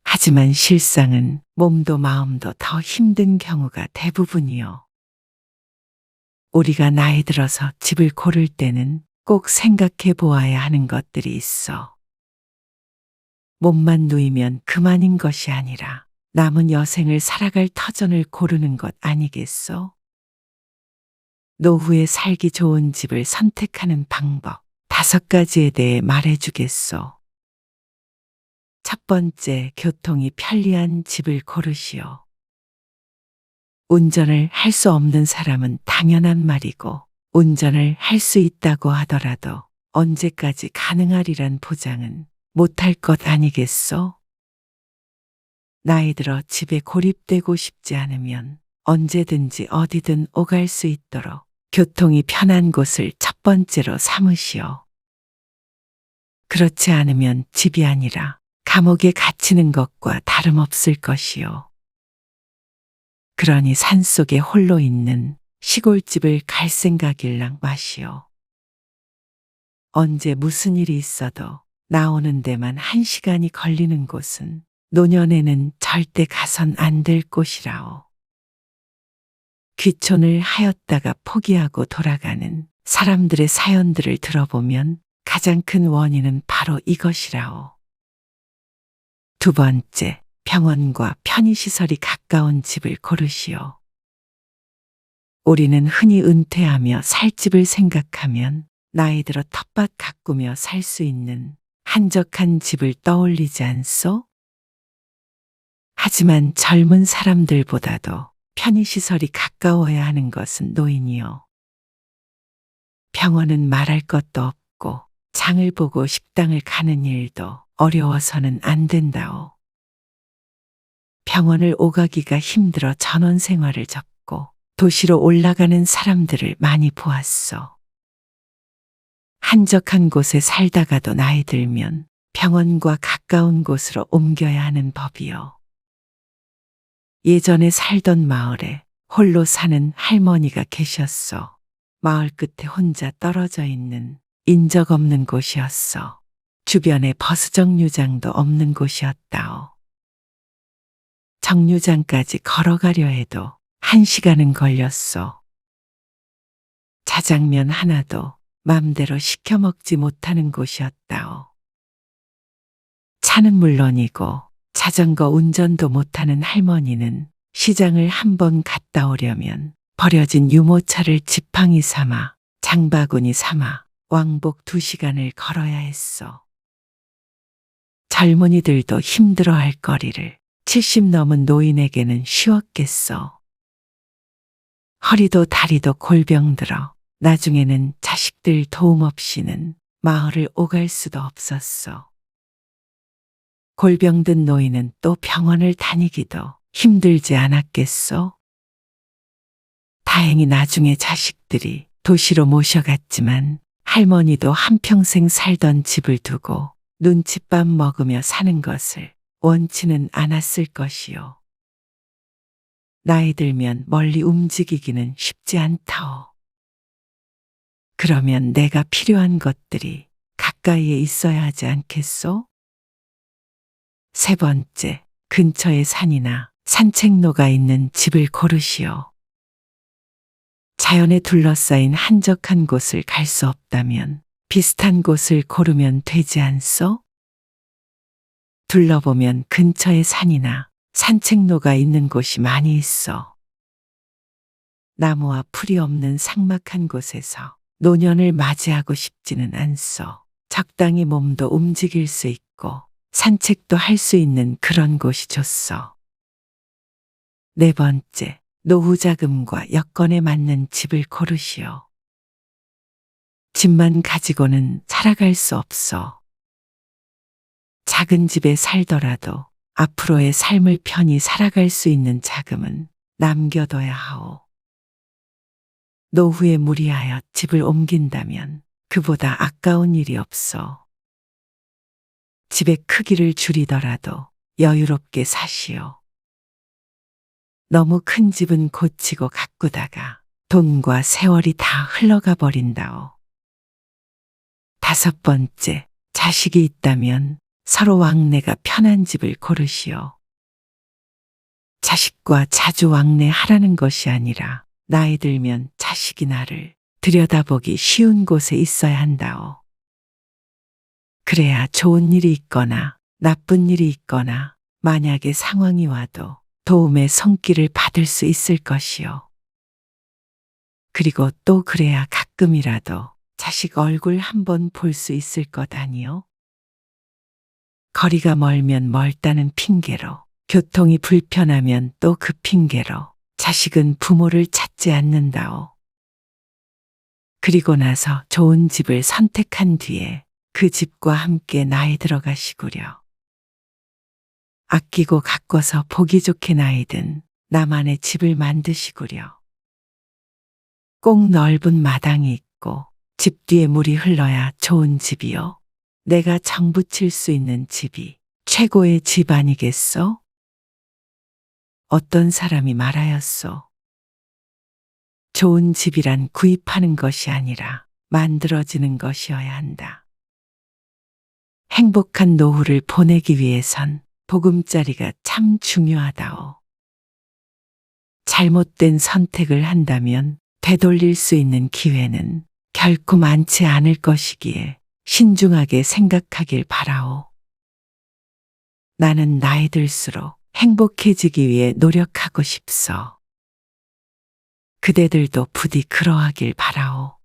A: 하지만 실상은 몸도 마음도 더 힘든 경우가 대부분이요. 우리가 나이 들어서 집을 고를 때는 꼭 생각해 보아야 하는 것들이 있어. 몸만 누이면 그만인 것이 아니라 남은 여생을 살아갈 터전을 고르는 것 아니겠소? 노후에 살기 좋은 집을 선택하는 방법 5가지에 대해 말해주겠소. 첫 번째, 교통이 편리한 집을 고르시오. 운전을 할 수 없는 사람은 당연한 말이고 운전을 할 수 있다고 하더라도 언제까지 가능하리란 보장은 못할 것 아니겠소? 나이 들어 집에 고립되고 싶지 않으면 언제든지 어디든 오갈 수 있도록 교통이 편한 곳을 첫 번째로 삼으시오. 그렇지 않으면 집이 아니라 감옥에 갇히는 것과 다름없을 것이요. 그러니 산속에 홀로 있는 시골집을 갈 생각일랑 마시오. 언제 무슨 일이 있어도 나오는 데만 1시간이 걸리는 곳은 노년에는 절대 가선 안 될 곳이라오. 귀촌을 하였다가 포기하고 돌아가는 사람들의 사연들을 들어보면 가장 큰 원인은 바로 이것이라오. 두 번째, 병원과 편의시설이 가까운 집을 고르시오. 우리는 흔히 은퇴하며 살 집을 생각하면 나이 들어 텃밭 가꾸며 살 수 있는 한적한 집을 떠올리지 않소? 하지만 젊은 사람들보다도 편의시설이 가까워야 하는 것은 노인이요. 병원은 말할 것도 없고 장을 보고 식당을 가는 일도 어려워서는 안 된다오. 병원을 오가기가 힘들어 전원 생활을 접고 도시로 올라가는 사람들을 많이 보았어. 한적한 곳에 살다가도 나이 들면 병원과 가까운 곳으로 옮겨야 하는 법이요. 예전에 살던 마을에 홀로 사는 할머니가 계셨어. 마을 끝에 혼자 떨어져 있는 인적 없는 곳이었어. 주변에 버스 정류장도 없는 곳이었다오. 정류장까지 걸어가려 해도 1시간은 걸렸어. 자장면 하나도 맘대로 시켜 먹지 못하는 곳이었다오. 차는 물론이고 자전거 운전도 못하는 할머니는 시장을 한번 갔다 오려면 버려진 유모차를 지팡이 삼아 장바구니 삼아 왕복 2시간을 걸어야 했어. 젊은이들도 힘들어할 거리를 70 넘은 노인에게는 쉬웠겠어. 허리도 다리도 골병들어 나중에는 자식들 도움 없이는 마을을 오갈 수도 없었어. 골병든 노인은 또 병원을 다니기도 힘들지 않았겠소? 다행히 나중에 자식들이 도시로 모셔갔지만 할머니도 한평생 살던 집을 두고 눈칫밥 먹으며 사는 것을 원치는 않았을 것이요. 나이 들면 멀리 움직이기는 쉽지 않다오. 그러면 내가 필요한 것들이 가까이에 있어야 하지 않겠소? 3번째, 근처에 산이나 산책로가 있는 집을 고르시오. 자연에 둘러싸인 한적한 곳을 갈 수 없다면 비슷한 곳을 고르면 되지 않소? 둘러보면 근처에 산이나 산책로가 있는 곳이 많이 있어. 나무와 풀이 없는 삭막한 곳에서 노년을 맞이하고 싶지는 않소. 적당히 몸도 움직일 수 있고 산책도 할 수 있는 그런 곳이 좋소. 4번째, 노후 자금과 여건에 맞는 집을 고르시오. 집만 가지고는 살아갈 수 없어. 작은 집에 살더라도 앞으로의 삶을 편히 살아갈 수 있는 자금은 남겨둬야 하오. 노후에 무리하여 집을 옮긴다면 그보다 아까운 일이 없어. 집의 크기를 줄이더라도 여유롭게 사시오. 너무 큰 집은 고치고 가꾸다가 돈과 세월이 다 흘러가 버린다오. 5번째, 자식이 있다면 서로 왕래가 편한 집을 고르시오. 자식과 자주 왕래하라는 것이 아니라 나이 들면 자식이 나를 들여다보기 쉬운 곳에 있어야 한다오. 그래야 좋은 일이 있거나 나쁜 일이 있거나 만약에 상황이 와도 도움의 손길을 받을 수 있을 것이요. 그리고 또 그래야 가끔이라도 자식 얼굴 한번 볼 수 있을 것 아니요? 거리가 멀면 멀다는 핑계로, 교통이 불편하면 또 그 핑계로 자식은 부모를 찾지 않는다오. 그리고 나서 좋은 집을 선택한 뒤에 그 집과 함께 나이 들어가시구려. 아끼고 가꿔서 보기 좋게 나이 든 나만의 집을 만드시구려. 꼭 넓은 마당이 있고 집 뒤에 물이 흘러야 좋은 집이요. 내가 정붙일 수 있는 집이 최고의 집 아니겠소? 어떤 사람이 말하였소. 좋은 집이란 구입하는 것이 아니라 만들어지는 것이어야 한다. 행복한 노후를 보내기 위해선 보금자리가 참 중요하다오. 잘못된 선택을 한다면 되돌릴 수 있는 기회는 결코 많지 않을 것이기에 신중하게 생각하길 바라오. 나는 나이 들수록 행복해지기 위해 노력하고 싶소. 그대들도 부디 그러하길 바라오.